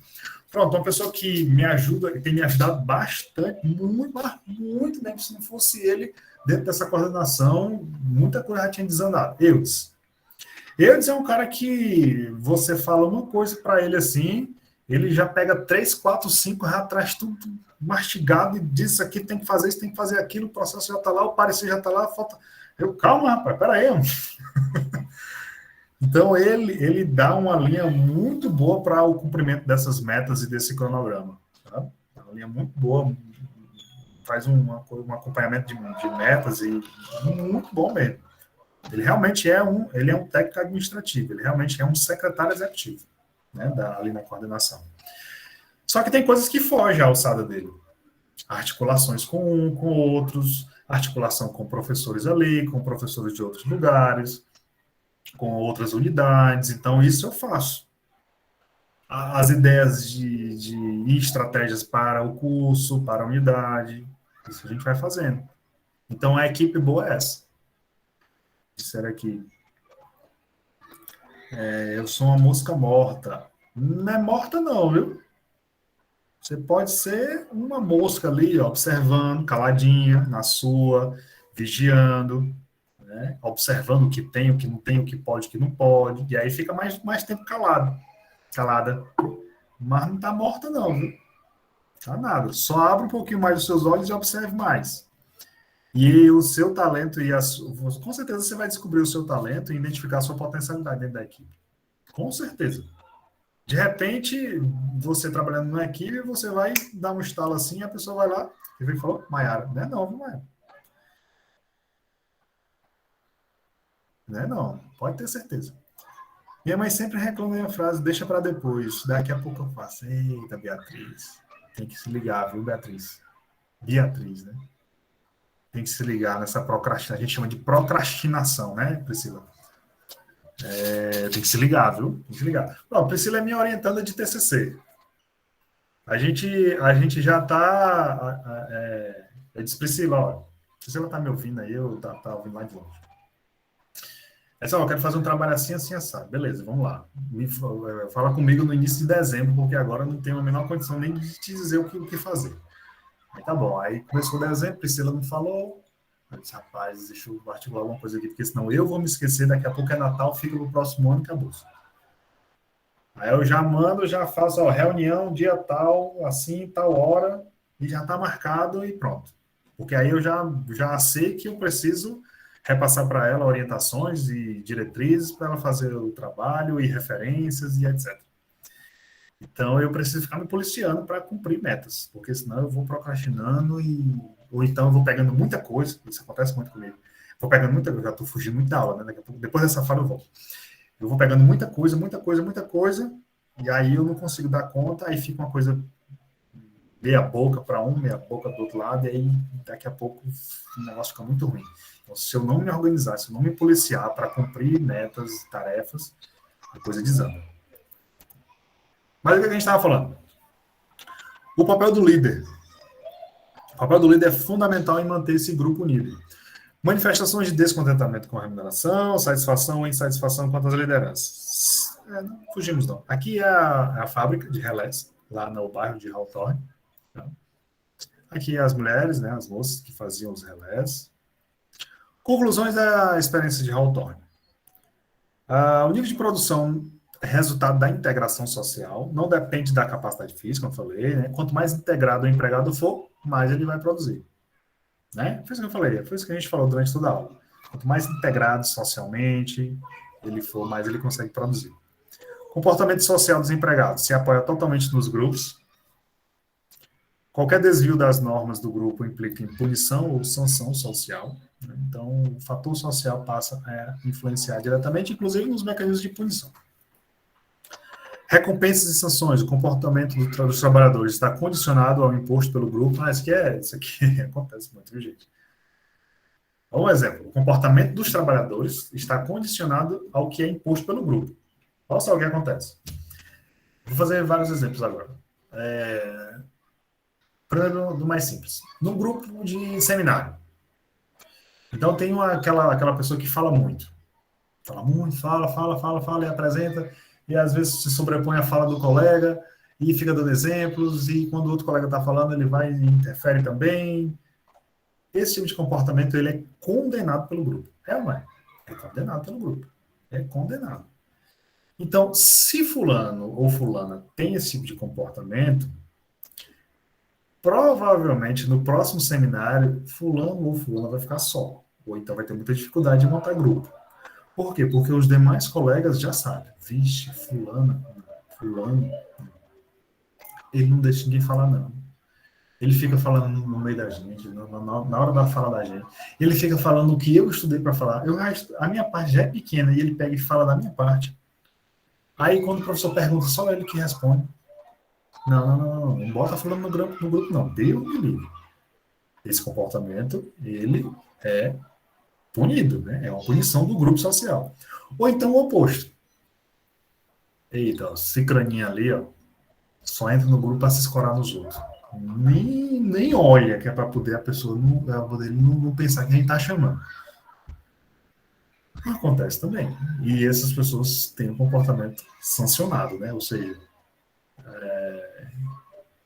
S1: Pronto, uma pessoa que me ajuda, que tem me ajudado bastante, muito, né? Se não fosse ele, dentro dessa coordenação, muita coisa já tinha desandado. Eudes é um cara que você fala uma coisa para ele assim, ele já pega 3, 4, 5, já traz tudo mastigado e diz isso aqui, tem que fazer isso, tem que fazer aquilo, o processo já está lá, o parecer já está lá, falta... calma, rapaz, peraí. Então, ele dá uma linha muito boa para o cumprimento dessas metas e desse cronograma. Tá? É uma linha muito boa, faz um acompanhamento de metas e muito bom mesmo. Ele realmente ele é um técnico administrativo, ele realmente é um secretário executivo, né, ali na coordenação. Só que tem coisas que fogem à alçada dele. Articulações com outros, articulação com professores ali, com professores de outros lugares, com outras unidades. Então, isso eu faço. As ideias de estratégias para o curso, para a unidade, isso a gente vai fazendo. Então, a equipe boa é essa. Disseram aqui, eu sou uma mosca morta. Não é morta não, viu? Você pode ser uma mosca ali, ó, observando, caladinha, na sua, vigiando, né? Observando o que tem, o que não tem, o que pode, o que não pode. E aí fica mais tempo calada. Mas não está morta não, viu? Tá nada. Só abre um pouquinho mais os seus olhos e observe mais. E o seu talento com certeza você vai descobrir o seu talento e identificar a sua potencialidade dentro da equipe. Com certeza. De repente, você trabalhando na equipe, você vai dar um estalo assim, e a pessoa vai lá e falou, Maiara, não é não, Maiara. Não é não, pode ter certeza. Minha mãe sempre reclama a frase, deixa para depois, daqui a pouco eu faço. Eita, Beatriz, tem que se ligar, viu, Beatriz? Beatriz, né? Tem que se ligar nessa procrastinação, a gente chama de procrastinação, né, Priscila? Tem que se ligar, viu? Tem que se ligar. Bom, Priscila é minha orientanda de TCC. A gente já está... eu disse, Priscila, ó, Priscila está me ouvindo aí, eu tá ouvindo lá de longe. Eu quero fazer um trabalho assim, assim, assado. Beleza, vamos lá. Fala comigo no início de dezembro, porque agora eu não tenho a menor condição nem de te dizer o que fazer. Aí tá bom. Aí começou dezembro, Priscila não falou. Eu disse, rapaz, deixa eu articular alguma coisa aqui, porque senão eu vou me esquecer, daqui a pouco é Natal, fica no próximo ano e acabou. Aí eu já mando, já faço, ó, reunião, dia tal, assim, tal hora, e já tá marcado e pronto. Porque aí eu já sei que eu preciso repassar para ela orientações e diretrizes para ela fazer o trabalho e referências e etc. Então, eu preciso ficar me policiando para cumprir metas, porque senão eu vou procrastinando ou então eu vou pegando muita coisa, isso acontece muito comigo, vou pegando muita coisa, já estou fugindo muito da aula, né? Depois dessa fala eu volto. Eu vou pegando muita coisa, e aí eu não consigo dar conta, aí fica uma coisa meia boca para um, meia boca do outro lado, e aí daqui a pouco o negócio fica muito ruim. Então, se eu não me organizar, se eu não me policiar para cumprir metas, tarefas, a coisa desanda. Mas o que a gente estava falando? O papel do líder. O papel do líder é fundamental em manter esse grupo unido. Manifestações de descontentamento com a remuneração, satisfação ou insatisfação quanto às lideranças. Não fugimos, não. Aqui é a fábrica de relés, lá no bairro de Hawthorne. Aqui as mulheres, né, as moças que faziam os relés. Conclusões da experiência de Hawthorne. O nível de produção é resultado da integração social, não depende da capacidade física, como eu falei, né? Quanto mais integrado o empregado for, mais ele vai produzir. Né? Foi isso que eu falei, foi isso que a gente falou durante toda a aula. Quanto mais integrado socialmente ele for, mais ele consegue produzir. Comportamento social dos empregados se apoia totalmente nos grupos. Qualquer desvio das normas do grupo implica em punição ou sanção social. Né? Então, o fator social passa a influenciar diretamente, inclusive nos mecanismos de punição. Recompensas e sanções. O comportamento dos trabalhadores está condicionado ao imposto pelo grupo. Isso aqui acontece muito, viu, gente? Um exemplo. O comportamento dos trabalhadores está condicionado ao que é imposto pelo grupo. Olha só o que acontece. Vou fazer vários exemplos agora. Primeiro, do mais simples. No grupo de seminário. Então, tem aquela pessoa que fala muito. Fala muito, fala e apresenta. E às vezes se sobrepõe a fala do colega e fica dando exemplos, e quando o outro colega está falando, ele vai e interfere também. Esse tipo de comportamento, ele é condenado pelo grupo. É ou não é? É condenado pelo grupo. É condenado. Então, se fulano ou fulana tem esse tipo de comportamento, provavelmente no próximo seminário, fulano ou fulana vai ficar só. Ou então vai ter muita dificuldade de montar grupo. Por quê? Porque os demais colegas já sabem. Vixe, fulano, ele não deixa ninguém falar, não. ele fica falando no meio da gente, na hora da fala da gente. Ele fica falando o que eu estudei para falar. A minha parte já é pequena e ele pega e fala da minha parte. Aí, quando o professor pergunta, só ele que responde. Não bota falando no grupo, não. Deus me livre. Esse comportamento, ele é punido, né? É uma punição do grupo social. Ou então o oposto. Eita, ó, esse craninho ali, ó, só entra no grupo para se escorar nos outros. Nem olha, que é para poder a pessoa não pensar que a gente está chamando. Acontece também. E essas pessoas têm um comportamento sancionado, né? Ou seja,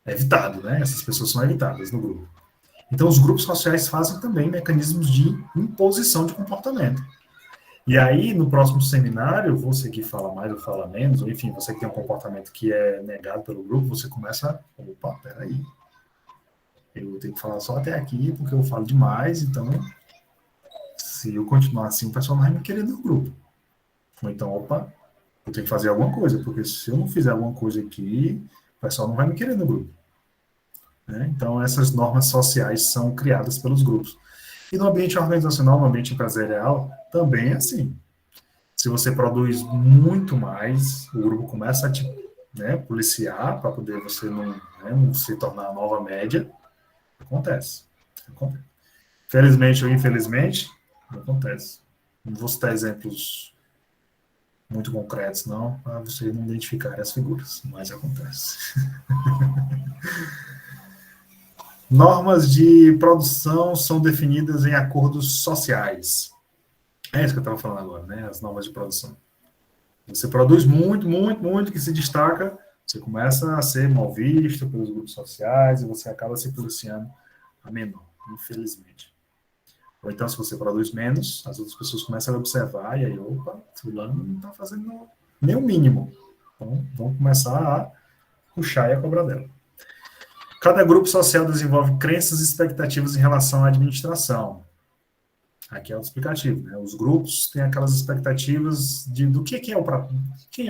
S1: evitado, né? Essas pessoas são evitadas no grupo. Então, os grupos sociais fazem também mecanismos de imposição de comportamento. E aí, no próximo seminário, você que fala mais ou fala menos, ou enfim, você que tem um comportamento que é negado pelo grupo, você começa, opa, peraí, eu tenho que falar só até aqui, porque eu falo demais, então, se eu continuar assim, o pessoal não vai me querer no grupo. Ou então, opa, eu tenho que fazer alguma coisa, porque se eu não fizer alguma coisa aqui, o pessoal não vai me querer no grupo. Né? Então, essas normas sociais são criadas pelos grupos. E no ambiente organizacional, no ambiente empresarial, também é assim. Se você produz muito mais, o grupo começa a te policiar para poder você não se tornar a nova média. Acontece. Felizmente ou infelizmente, acontece. Não vou citar exemplos muito concretos, não, para você não identificar as figuras, mas acontece. Normas de produção são definidas em acordos sociais. É isso que eu estava falando agora, né? As normas de produção. Você produz muito, que se destaca, você começa a ser mal visto pelos grupos sociais e você acaba se policiando a menor, infelizmente. Ou então, se você produz menos, as outras pessoas começam a observar e aí, opa, fulano não está fazendo nem o mínimo. Então, vão começar a puxar e a cobrar dela. Cada grupo social desenvolve crenças e expectativas em relação à administração. Aqui é o explicativo, né? Os grupos têm aquelas expectativas do que é quem é o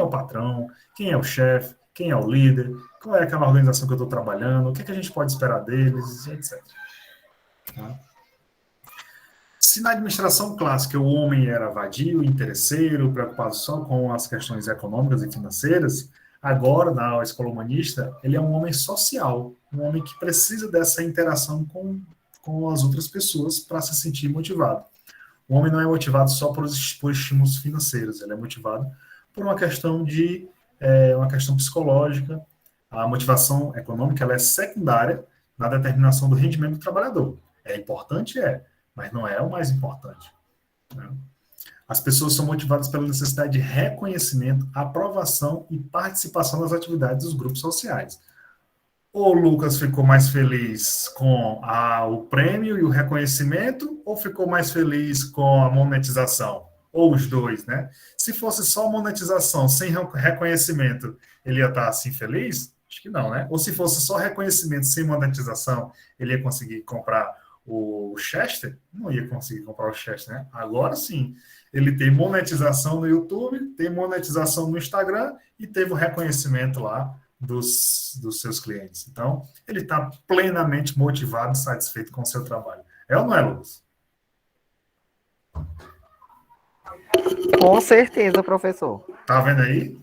S1: patrão, quem é o chefe, quem é o líder, qual é aquela organização que eu estou trabalhando, o que a gente pode esperar deles, etc. Tá? Se na administração clássica o homem era vadio, interesseiro, preocupado só com as questões econômicas e financeiras, agora, na escola humanista, ele é um homem social, um homem que precisa dessa interação com as outras pessoas para se sentir motivado. O homem não é motivado só por estímulos financeiros, ele é motivado por uma questão uma questão psicológica. A motivação econômica ela é secundária na determinação do rendimento do trabalhador. É importante, mas não é o mais importante. Né? As pessoas são motivadas pela necessidade de reconhecimento, aprovação e participação nas atividades dos grupos sociais. O Lucas ficou mais feliz com o prêmio e o reconhecimento ou ficou mais feliz com a monetização? Ou os dois, né? Se fosse só monetização sem reconhecimento, ele ia estar assim feliz? Acho que não, né? Ou se fosse só reconhecimento sem monetização, ele ia conseguir comprar o Chester? Não ia conseguir comprar o Chester, né? Agora sim, ele tem monetização no YouTube, tem monetização no Instagram e teve o reconhecimento lá dos seus clientes. Então, ele está plenamente motivado e satisfeito com o seu trabalho. É ou não é, Lucas?
S2: Com certeza, professor.
S1: Tá vendo aí?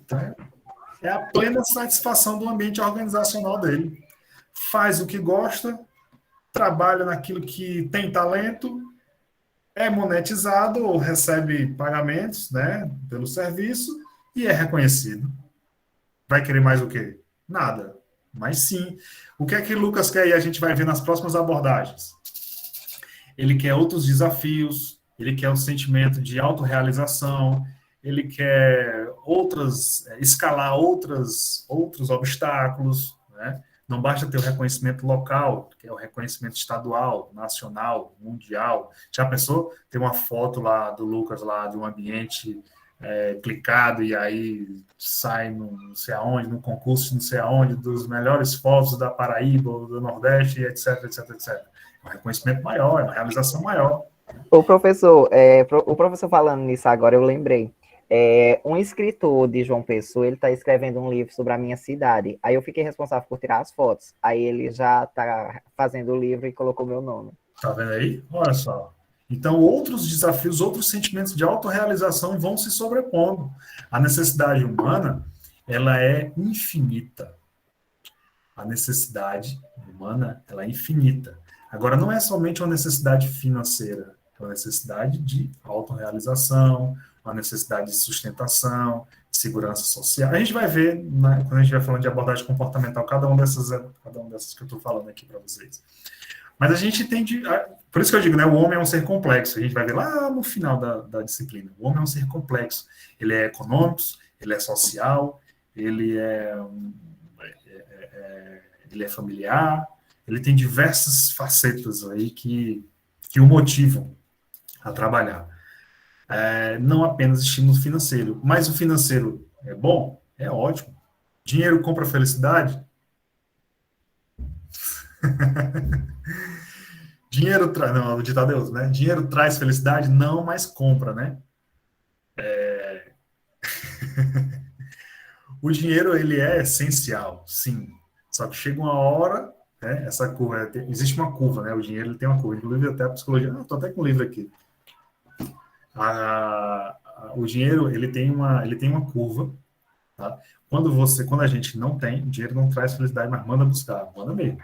S1: É a plena satisfação do ambiente organizacional dele. Faz o que gosta, trabalha naquilo que tem talento, é monetizado ou recebe pagamentos, né, pelo serviço e é reconhecido. Vai querer mais o quê? Nada. Mas sim. O que é que Lucas quer e a gente vai ver nas próximas abordagens? Ele quer outros desafios, ele quer um sentimento de autorrealização, ele quer escalar outros obstáculos, né? Não basta ter o reconhecimento local, que é o reconhecimento estadual, nacional, mundial. Já pensou? Tem uma foto lá do Lucas, lá de um ambiente clicado, e aí sai não sei aonde, no concurso não sei aonde, dos melhores fotos da Paraíba, do Nordeste, etc, etc, etc. É um reconhecimento maior, é uma realização maior.
S2: O professor falando nisso agora, eu lembrei. Um escritor de João Pessoa, ele está escrevendo um livro sobre a minha cidade. Aí eu fiquei responsável por tirar as fotos. Aí ele já está fazendo o livro e colocou meu nome.
S1: Tá vendo aí? Olha só. Então, outros desafios, outros sentimentos de autorrealização vão se sobrepondo. A necessidade humana, ela é infinita. A necessidade humana, ela é infinita. Agora, não é somente uma necessidade financeira, é uma necessidade de autorrealização, uma necessidade de sustentação, de segurança social. A gente vai ver, né, quando a gente vai falando de abordagem comportamental, cada uma dessas que eu estou falando aqui para vocês. Mas a gente tem de... Por isso que eu digo, né, o homem é um ser complexo. A gente vai ver lá no final da disciplina. O homem é um ser complexo. Ele é econômico, ele é social, ele é familiar, ele tem diversas facetas aí que o motivam a trabalhar. Não apenas estímulo financeiro, mas o financeiro é bom? É ótimo. Dinheiro compra felicidade? Dinheiro traz, não, o ditado é outro, né? Dinheiro traz felicidade? Não, mas compra, né? O dinheiro, ele é essencial, sim. Só que chega uma hora, né? Essa curva, existe uma curva, né? O dinheiro, ele tem uma curva. Inclusive, até a psicologia... Estou até com um livro aqui. O dinheiro, ele tem uma curva, tá? Quando a gente não tem, o dinheiro não traz felicidade, mas manda buscar, manda mesmo.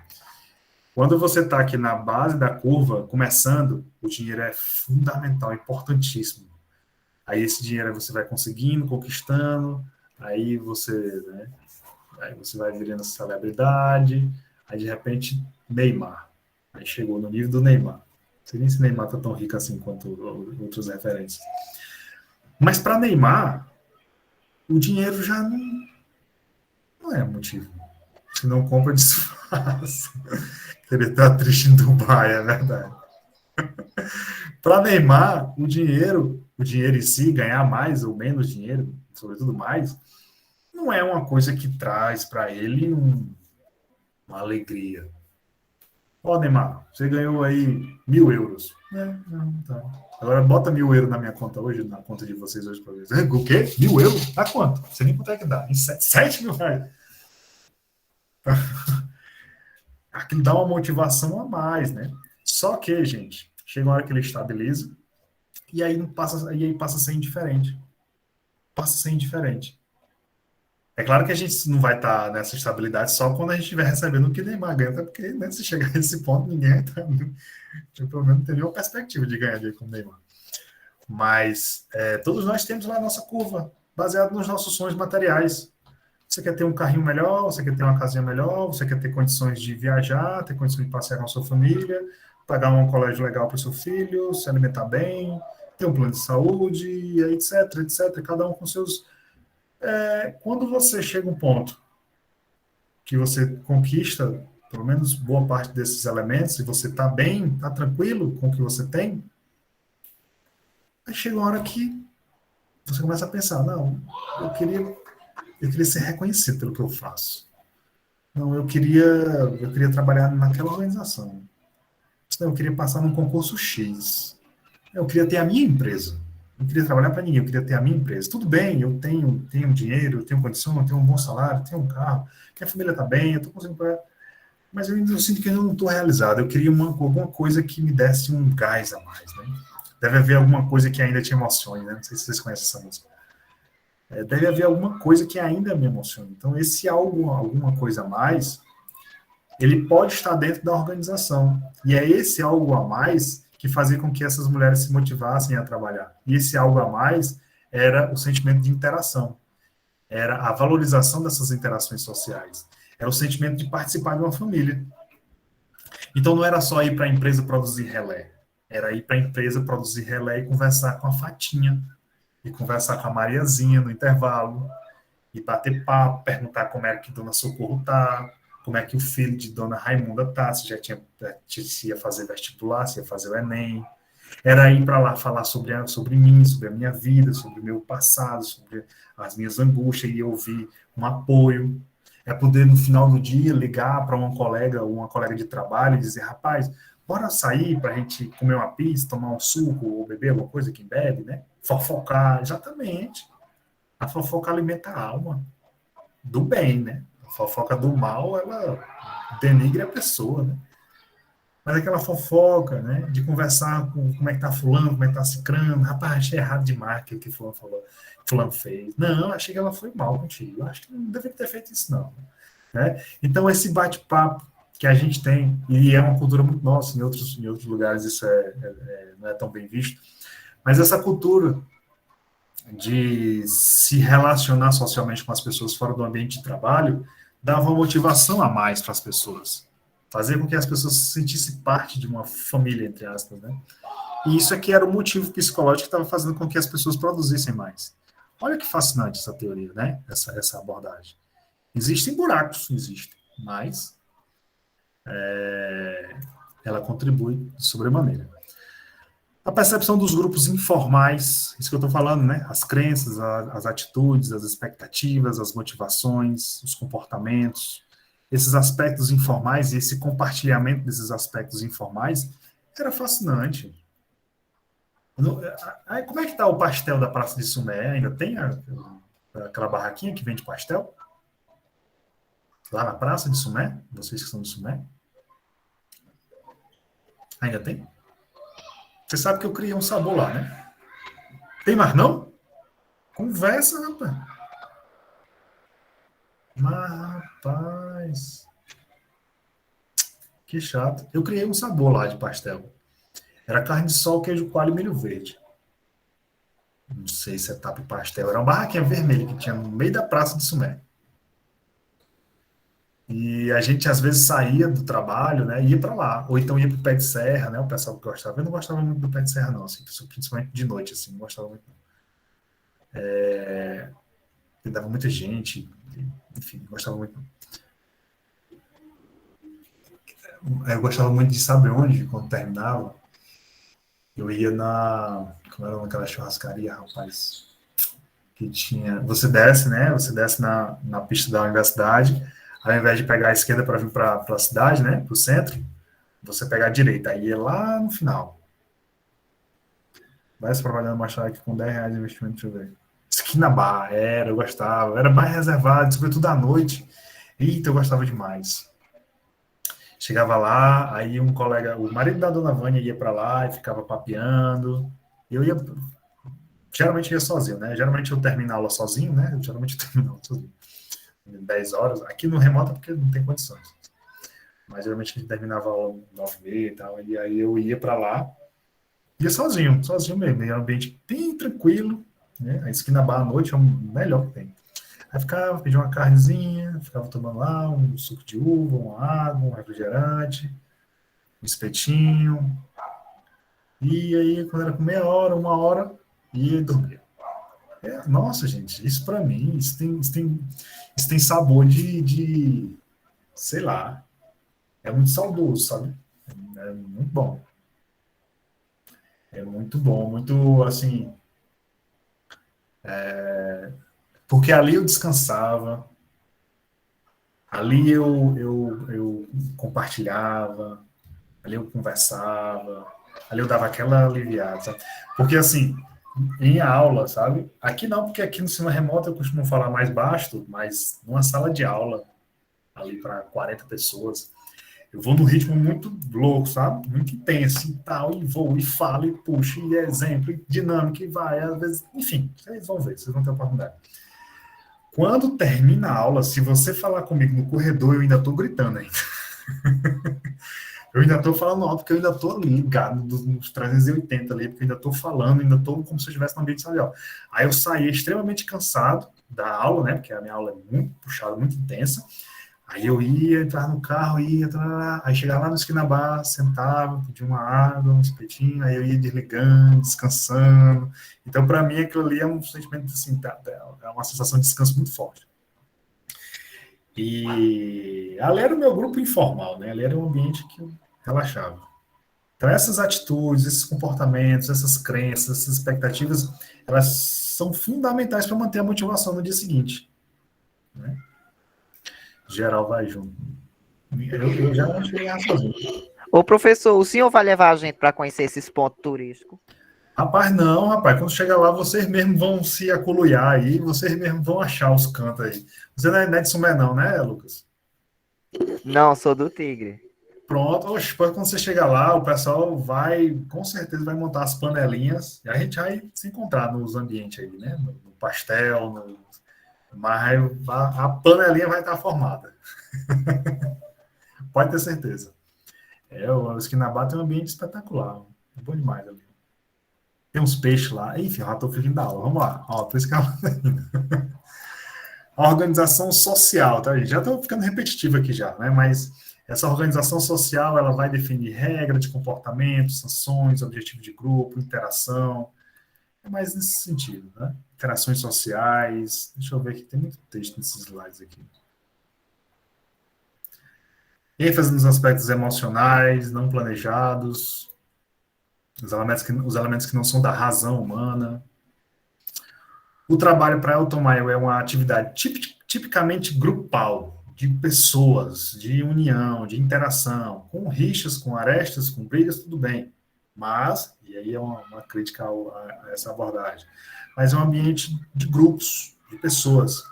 S1: Quando você está aqui na base da curva, começando, o dinheiro é fundamental, importantíssimo. Aí esse dinheiro você vai conseguindo, conquistando, aí você vai virando celebridade, aí de repente, Neymar. Aí chegou no nível do Neymar. Não sei nem se Neymar está tão rico assim quanto outros referentes. Mas para Neymar, o dinheiro já não é motivo. Se não compra, desfaz. Ele está triste em Dubai, é verdade. Para Neymar, o dinheiro em si, ganhar mais ou menos dinheiro, sobretudo mais, não é uma coisa que traz para ele uma alegria. Ó, Neymar, você ganhou aí 1.000 euros. Não, tá. Agora bota 1.000 euros na minha conta hoje, na conta de vocês hoje para ver. O quê? 1.000 euros? Dá quanto? Você nem quanto é que dá? Em 7 mil reais. Aquilo dá uma motivação a mais, né? Só que, gente, chega uma hora que ele estabiliza e aí passa a ser indiferente. Passa a ser indiferente. É claro que a gente não vai estar nessa estabilidade só quando a gente estiver recebendo o que Neymar ganha, até porque, né, se chegar a esse ponto, ninguém vai estar, pelo menos, não tem nenhuma perspectiva de ganhar dinheiro com o Neymar. Mas todos nós temos lá a nossa curva, baseado nos nossos sonhos materiais. Você quer ter um carrinho melhor, você quer ter uma casinha melhor, você quer ter condições de viajar, ter condições de passear com a sua família, pagar um colégio legal para o seu filho, se alimentar bem, ter um plano de saúde, etc, etc. Cada um com seus... Quando você chega a um ponto que você conquista, pelo menos boa parte desses elementos, e você está bem, está tranquilo com o que você tem, aí chega uma hora que você começa a pensar, não, eu queria ser reconhecido pelo que eu faço. Não, eu queria trabalhar naquela organização. Não, eu queria passar num concurso X. Eu queria ter a minha empresa. Eu não queria trabalhar para ninguém, eu queria ter a minha empresa. Tudo bem, eu tenho dinheiro, eu tenho condição, eu tenho um bom salário, eu tenho um carro, minha família está bem, eu estou conseguindo pagar. Mas eu sinto que eu não estou realizado. Eu queria alguma coisa que me desse um gás a mais, né? Deve haver alguma coisa que ainda te emocione, né? Não sei se vocês conhecem essa música. Deve haver alguma coisa que ainda me emociona. Então, esse alguma coisa a mais, ele pode estar dentro da organização. E é esse algo a mais que fazia com que essas mulheres se motivassem a trabalhar. E esse algo a mais era o sentimento de interação. Era a valorização dessas interações sociais. Era o sentimento de participar de uma família. Então, não era só ir para a empresa produzir relé. Era ir para a empresa produzir relé e conversar com a Fatinha, e conversar com a Mariazinha no intervalo, e bater papo, perguntar como é que Dona Socorro tá, como é que o filho de Dona Raimunda tá, se ia fazer vestibular, se ia fazer o Enem. Era ir para lá falar sobre mim, sobre a minha vida, sobre o meu passado, sobre as minhas angústias, e ouvir um apoio. É poder, no final do dia, ligar para uma colega de trabalho e dizer, rapaz, bora sair para a gente comer uma pizza, tomar um suco, ou beber alguma coisa que bebe, né? Fofocar, exatamente. A fofoca alimenta a alma do bem, né? A fofoca do mal, ela denigre a pessoa, né? Mas aquela fofoca, né? De conversar com como é que tá fulano, como é que tá cicrano. Rapaz, achei errado demais o que fulano falou, fulano fez. Não, achei que ela foi mal contigo. Eu acho que não deveria ter feito isso, não. Né? Então, esse bate-papo que a gente tem, e é uma cultura muito nossa, em outros lugares isso não é tão bem visto, mas essa cultura de se relacionar socialmente com as pessoas fora do ambiente de trabalho dava uma motivação a mais para as pessoas. Fazer com que as pessoas se sentissem parte de uma família, entre aspas, né? E isso aqui era o motivo psicológico que estava fazendo com que as pessoas produzissem mais. Olha que fascinante essa teoria, né? Essa abordagem. Existem buracos, existem, mas ela contribui de sobremaneira. A percepção dos grupos informais, isso que eu estou falando, né? As crenças, as atitudes, as expectativas, as motivações, os comportamentos, esses aspectos informais e esse compartilhamento desses aspectos informais era fascinante. Como é que está o pastel da Praça de Sumé? Ainda tem aquela barraquinha que vende pastel? Lá na Praça de Sumé? Vocês que são de Sumé? Ainda tem? Você sabe que eu criei um sabor lá, né? Tem mais não? Conversa, rapaz. Mas, rapaz. Que chato. Eu criei um sabor lá de pastel. Era carne de sol, queijo coalho e milho verde. Não sei se é tapa e pastel. Era uma barraquinha vermelha que tinha no meio da Praça de Sumé. E a gente, às vezes, saía do trabalho, né? E ia para lá. Ou então ia para o pé de serra, né? O pessoal que gostava. Eu não gostava muito do pé de serra, não. Assim, principalmente de noite, assim. Não gostava muito, não. Dava muita gente. Enfim, não gostava muito, não. Eu gostava muito de saber onde, quando terminava. Eu ia como era aquela churrascaria, rapaz, que tinha. Você desce, né? Você desce na pista da universidade, ao invés de pegar a esquerda para vir para a cidade, né? Para o centro, você pega a direita. Aí ia lá no final. Vai se trabalhando mais tarde com R$10 de investimento, deixa eu ver. Esquina Bar, eu gostava. Era mais reservado, sobretudo à noite. Eita, eu gostava demais. Chegava lá, aí um colega, o marido da dona Vânia ia para lá e ficava papeando. Eu ia, geralmente ia sozinho, né? Geralmente eu termino a aula sozinho, né? Geralmente eu termino a aula sozinho. 10 horas. Aqui no remoto, porque não tem condições. Mas geralmente a gente terminava a aula 9h30 e tal. E aí eu ia para lá, ia sozinho mesmo. E era um ambiente bem tranquilo, né? A esquina bar à noite é o melhor que tem. Aí ficava, pedia uma carnezinha, ficava tomando lá um suco de uva, uma água, um refrigerante, um espetinho. E aí, quando era com meia hora, 1 hora, ia dormir. Nossa, gente, isso para mim, isso tem sabor sei lá, é muito saudoso, sabe? É muito bom. É muito bom, muito, assim, porque ali eu descansava, ali eu compartilhava, ali eu conversava, ali eu dava aquela aliviada, sabe? Porque, assim, em aula, sabe? Aqui não, porque aqui no ensino remoto eu costumo falar mais baixo, mas numa sala de aula, ali para 40 pessoas, eu vou num ritmo muito louco, sabe? Muito intenso e tal, e vou, e falo, e puxo, e exemplo, e dinâmico, e vai, às vezes, enfim, vocês vão ver, vocês vão ter oportunidade. Quando termina a aula, se você falar comigo no corredor, eu ainda estou gritando ainda. Eu ainda estou falando alto, porque eu ainda estou ali, ligado nos 380 ali, porque eu ainda estou falando, ainda estou como se eu estivesse no ambiente social. Aí eu saí extremamente cansado da aula, né? Porque a minha aula é muito puxada, muito intensa. Aí eu ia entrar no carro, aí chegava lá no esquina bar, sentava, pedia uma água, um espetinho, aí eu ia desligando, descansando. Então, para mim, aquilo ali é um sentimento assim, é uma sensação de descanso muito forte. E ali era o meu grupo informal, né? Ali era um ambiente que eu relaxava. Então, essas atitudes, esses comportamentos, essas crenças, essas expectativas, elas são fundamentais para manter a motivação no dia seguinte. Né? Geral vai junto. Eu já cheguei sozinho.
S2: Ô, professor, o senhor vai levar a gente para conhecer esses pontos turísticos?
S1: Rapaz, não, rapaz. Quando chegar lá, vocês mesmos vão se aculuiar aí, vocês mesmos vão achar os cantos aí. Você não é de Sumé, não, né, Lucas?
S2: Não, sou do Tigre.
S1: Pronto, oxe, quando você chegar lá, o pessoal vai, com certeza, vai montar as panelinhas e a gente vai se encontrar nos ambientes aí, né? No pastel, mas a panelinha vai estar formada. Pode ter certeza. O Esquinabá tem um ambiente espetacular. É bom demais ali. Tem uns peixes lá. Enfim, já estou fugindo da aula. Vamos lá. Ó, tô escalando ainda. A organização social, tá, gente? Já estou ficando repetitivo aqui já, né? Mas essa organização social, ela vai definir regra de comportamento, sanções, objetivo de grupo, interação. É mais nesse sentido, né? Interações sociais. Deixa eu ver aqui, tem muito texto nesses slides aqui. ênfase nos aspectos emocionais, não planejados, os elementos que não são da razão humana. O trabalho para Elton Maio é uma atividade tipicamente grupal, de pessoas, de união, de interação, com rixas, com arestas, com brigas, tudo bem. Mas, e aí é uma crítica a essa abordagem, mas é um ambiente de grupos, de pessoas.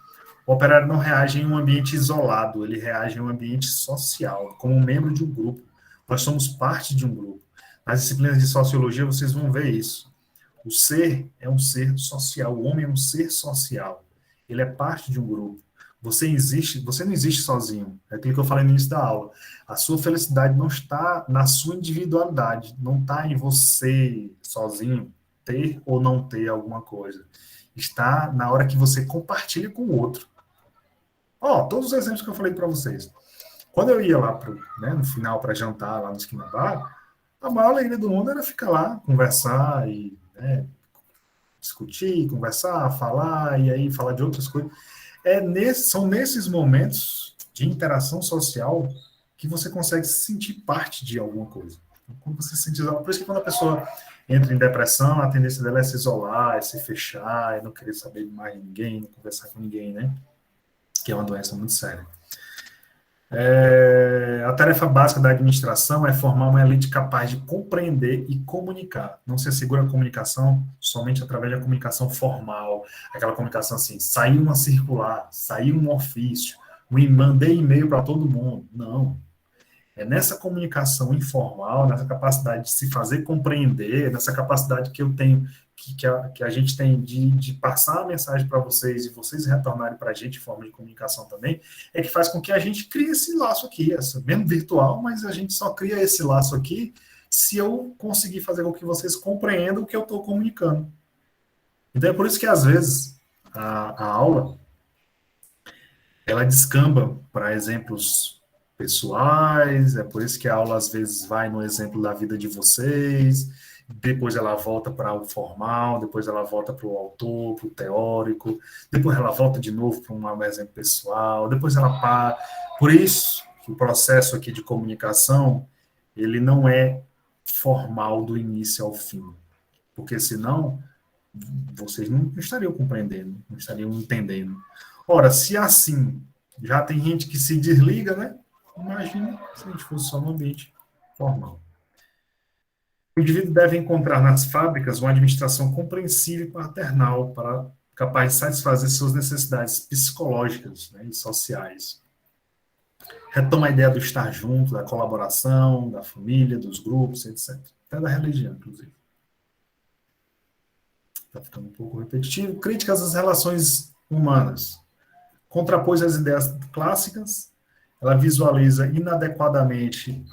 S1: O operário não reage em um ambiente isolado, ele reage em um ambiente social, como membro de um grupo. Nós somos parte de um grupo. Nas disciplinas de sociologia, vocês vão ver isso. O ser é um ser social, o homem é um ser social. Ele é parte de um grupo. Você não existe sozinho. É aquilo que eu falei no início da aula. A sua felicidade não está na sua individualidade, não está em você sozinho ter ou não ter alguma coisa. Está na hora que você compartilha com o outro. Todos os exemplos que eu falei para vocês. Quando eu ia lá no final para jantar lá no Esquina Bar, a maior alegria do mundo era ficar lá, conversar e discutir, conversar, falar e aí falar de outras coisas. São nesses momentos de interação social que você consegue se sentir parte de alguma coisa. Quando você se sente isolado, por isso que quando a pessoa entra em depressão, a tendência dela é se isolar, é se fechar, é não querer saber de mais ninguém, não conversar com ninguém, né? Que é uma doença muito séria. A tarefa básica da administração é formar uma elite capaz de compreender e comunicar. Não se assegura a comunicação somente através da comunicação formal, aquela comunicação assim, saiu uma circular, saiu um ofício, mandei e-mail para todo mundo. Não. É nessa comunicação informal, nessa capacidade de se fazer compreender, nessa capacidade que eu tenho, que a gente tem de passar a mensagem para vocês e vocês retornarem para a gente em forma de comunicação também, é que faz com que a gente crie esse laço aqui, mesmo virtual, mas a gente só cria esse laço aqui se eu conseguir fazer com que vocês compreendam o que eu estou comunicando. Então é por isso que às vezes a aula ela descamba para exemplos pessoais, é por isso que a aula às vezes vai no exemplo da vida de vocês, depois ela volta para o formal, depois ela volta para o autor, para o teórico, depois ela volta de novo para um exemplo pessoal, depois ela para. Por isso que o processo aqui de comunicação, ele não é formal do início ao fim, porque senão vocês não estariam compreendendo, não estariam entendendo. Ora, se assim já tem gente que se desliga, né? Imagina se a gente fosse só no ambiente formal. O indivíduo deve encontrar nas fábricas uma administração compreensiva e paternal para capaz de satisfazer suas necessidades psicológicas, né, e sociais. Retoma a ideia do estar junto, da colaboração, da família, dos grupos, etc. Até da religião, inclusive. Está ficando um pouco repetitivo. Críticas às relações humanas. Contrapôs as ideias clássicas, ela visualiza inadequadamente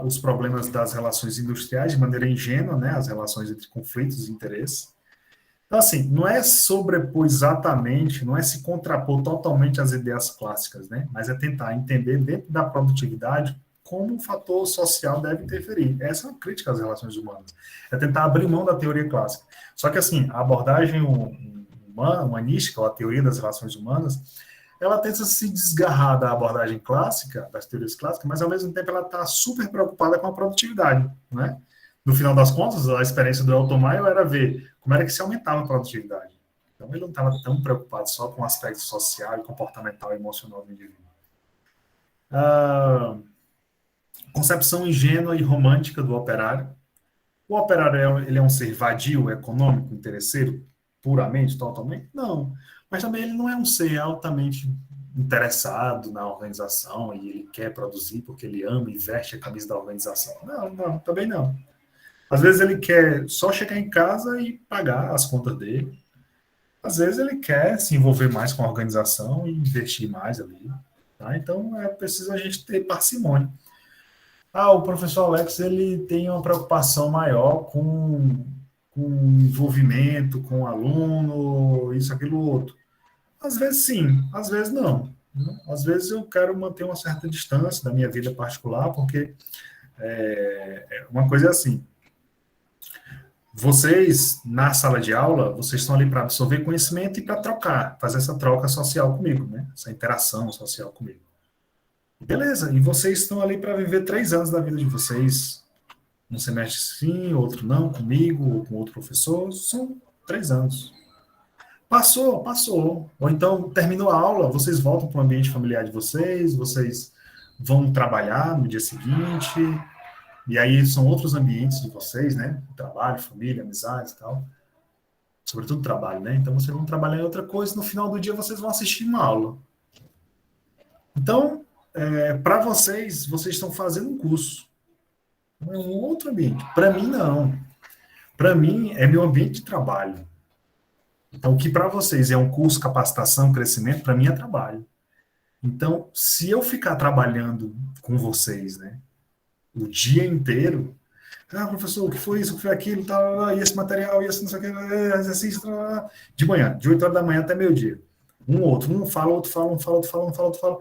S1: os problemas das relações industriais de maneira ingênua, né, as relações entre conflitos e interesses. Então, assim, não é sobrepor exatamente, não é se contrapor totalmente às ideias clássicas, né, mas é tentar entender dentro da produtividade como um fator social deve interferir. Essa é uma crítica às relações humanas. É tentar abrir mão da teoria clássica. Só que, assim, a abordagem humanística, ou a teoria das relações humanas, ela tenta se desgarrar da abordagem clássica, das teorias clássicas, mas ao mesmo tempo ela está super preocupada com a produtividade, né? No final das contas, a experiência do Elton Maio era ver como era que se aumentava a produtividade. Então ele não estava tão preocupado só com o aspecto social, comportamental e emocional do indivíduo. Concepção ingênua e romântica do operário. O operário ele é um ser vadio, econômico, interesseiro, puramente, totalmente? Não. Mas também ele não é um ser altamente interessado na organização e ele quer produzir porque ele ama e veste a camisa da organização. Não, não, também não. Às vezes ele quer só chegar em casa e pagar as contas dele. Às vezes ele quer se envolver mais com a organização e investir mais ali. Tá? Então é preciso a gente ter parcimônia. O professor Alex ele tem uma preocupação maior com envolvimento com o aluno, isso, aquilo, outro. Às vezes sim, às vezes não. Às vezes eu quero manter uma certa distância da minha vida particular, porque uma coisa é assim, vocês, na sala de aula, vocês estão ali para absorver conhecimento e para trocar, fazer essa troca social comigo, né? Essa interação social comigo. Beleza, e vocês estão ali para viver 3 anos da vida de vocês. Um semestre sim, outro não, comigo ou com outro professor. São 3 anos. Passou, passou. Ou então, terminou a aula, vocês voltam para o ambiente familiar de vocês vão trabalhar no dia seguinte, e aí são outros ambientes de vocês, né? Trabalho, família, amizades e tal. Sobretudo trabalho, né? Então, vocês vão trabalhar em outra coisa, no final do dia vocês vão assistir uma aula. Então, para vocês estão fazendo um curso. É um outro ambiente. Para mim, não. Para mim, é meu ambiente de trabalho. Então, o que para vocês é um curso, capacitação, crescimento, para mim é trabalho. Então, se eu ficar trabalhando com vocês, né, o dia inteiro, professor, o que foi isso, o que foi aquilo, tal, e esse material, e esse não sei o que, exercício, tal, de manhã, de 8 horas da manhã até meio-dia. Um fala, outro fala, um fala, outro fala, um fala, outro fala.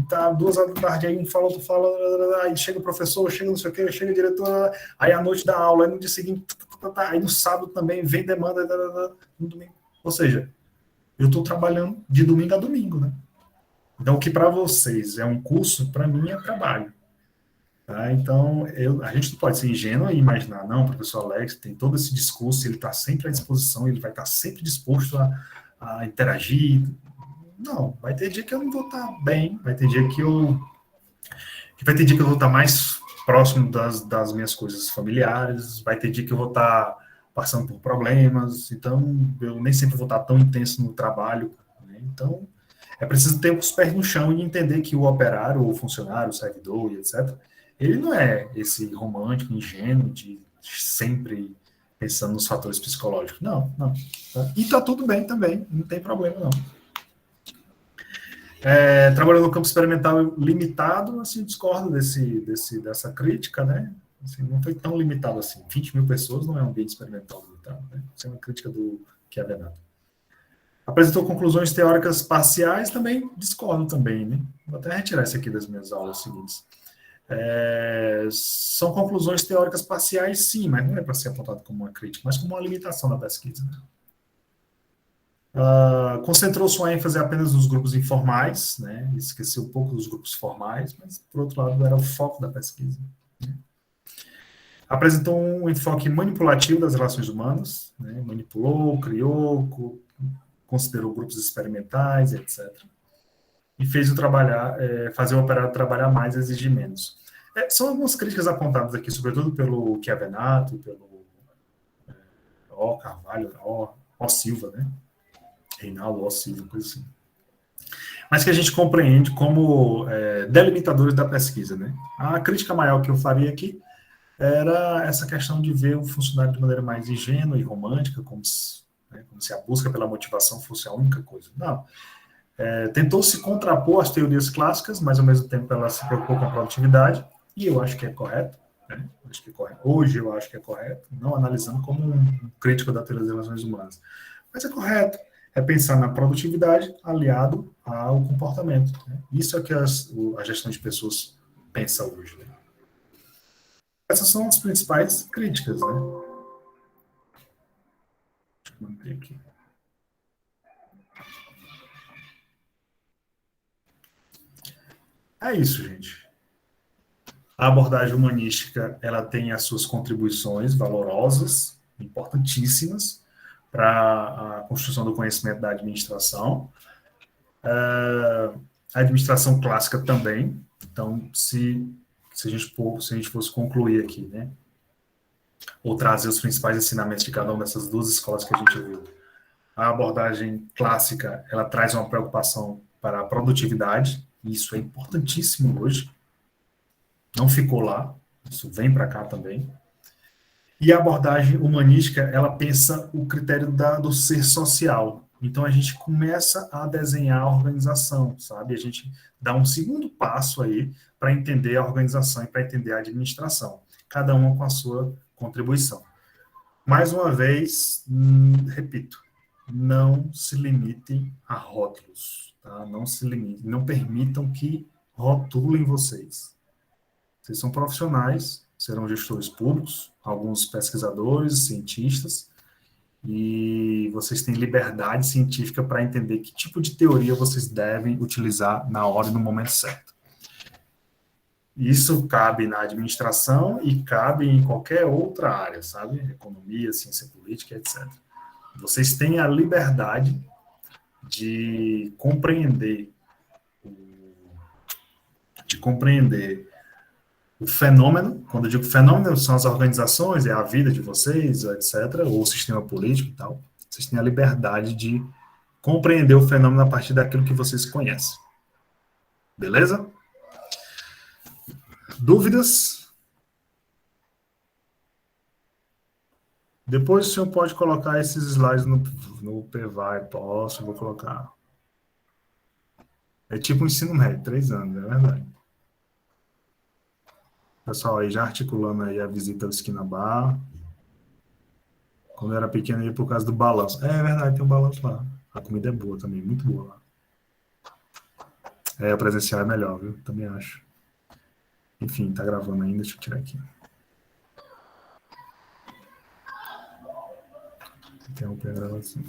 S1: Tá 2 horas da tarde, aí um fala, outro fala, aí chega o professor, chega não sei o que, chega o diretor, aí à noite da aula, aí no dia seguinte, aí no sábado também vem demanda, no domingo. Ou seja, eu estou trabalhando de domingo a domingo, né? Então, o que para vocês é um curso, para mim é trabalho. Tá? Então, a gente não pode ser ingênuo e imaginar, não, o professor Alex tem todo esse discurso, ele está sempre à disposição, ele vai estar sempre disposto a interagir. Não, vai ter dia que eu não vou estar bem, vai ter dia que eu vou estar mais próximo das minhas coisas familiares, vai ter dia que eu vou estar passando por problemas, então eu nem sempre vou estar tão intenso no trabalho, né? Então, é preciso ter os pés no chão e entender que o operário, o funcionário, o servidor e etc., ele não é esse romântico, ingênuo, de sempre pensando nos fatores psicológicos. Não, não. Tá? E tá tudo bem também, não tem problema não. Trabalhando no campo experimental limitado, assim, discordo dessa crítica, né? Assim, não foi tão limitado assim. 20 mil pessoas não é um ambiente experimental limitado, né? Isso é uma crítica do Chiavenato. Apresentou conclusões teóricas parciais, também discordo também, né? Vou até retirar isso aqui das minhas aulas seguintes. São conclusões teóricas parciais, sim, mas não é para ser apontado como uma crítica, mas como uma limitação da pesquisa. Né? Concentrou sua ênfase apenas nos grupos informais, né? Esqueceu um pouco dos grupos formais, mas, por outro lado, era o foco da pesquisa. Né? Apresentou um enfoque manipulativo das relações humanas, né? Manipulou, criou, considerou grupos experimentais, etc. E fez fazer o operário trabalhar mais e exigir menos. São algumas críticas apontadas aqui, sobretudo pelo Chiavenato, pelo Carvalho, Silva, né? Reinaldo Silva, coisa assim. Mas que a gente compreende como delimitadores da pesquisa, né? A crítica maior que eu faria aqui era essa questão de ver o funcionário de maneira mais ingênua e romântica, como se a busca pela motivação fosse a única coisa. Não. Tentou se contrapor às teorias clássicas, mas ao mesmo tempo ela se preocupou com a produtividade, e eu acho que é correto. Né? Hoje eu acho que é correto, não analisando como um crítico da teoria das relações humanas. Mas é correto, é pensar na produtividade aliado ao comportamento. Né? Isso é o que a gestão de pessoas pensa hoje. Né? Essas são as principais críticas. Né? Deixa eu manter aqui. É isso, gente. A abordagem humanística ela tem as suas contribuições valorosas, importantíssimas, para a construção do conhecimento da administração. A administração clássica também. Então, se a gente fosse concluir aqui, né? ou trazer os principais ensinamentos de cada uma dessas duas escolas que a gente viu. A abordagem clássica, ela traz uma preocupação para a produtividade, e isso é importantíssimo hoje. Não ficou lá, isso vem para cá também. E a abordagem humanística, ela pensa o critério do ser social. Então, a gente começa a desenhar a organização, sabe? A gente dá um segundo passo aí para entender a organização e para entender a administração. Cada uma com a sua contribuição. Mais uma vez, repito, não se limitem a rótulos, tá? Não se limitem, não permitam que rotulem vocês. Vocês são profissionais, serão gestores públicos, alguns pesquisadores, cientistas, e vocês têm liberdade científica para entender que tipo de teoria vocês devem utilizar na hora e no momento certo. Isso cabe na administração e cabe em qualquer outra área, sabe? Economia, ciência política, etc. Vocês têm a liberdade de compreender o fenômeno. Quando eu digo fenômeno, são as organizações, é a vida de vocês, etc., ou o sistema político e tal. Vocês têm a liberdade de compreender o fenômeno a partir daquilo que vocês conhecem. Beleza? Dúvidas? Depois o senhor pode colocar esses slides no PVAI. Posso, vou colocar. É tipo um ensino médio, 3 anos, é verdade. Pessoal aí já articulando aí a visita ao Esquina Bar. Quando eu era pequeno, eu ia por causa do balanço. É verdade, tem um balanço lá. A comida é boa também, muito boa lá. A presencial é melhor, viu? Também acho. Enfim, tá gravando ainda, deixa eu tirar aqui. Interromper a gravação.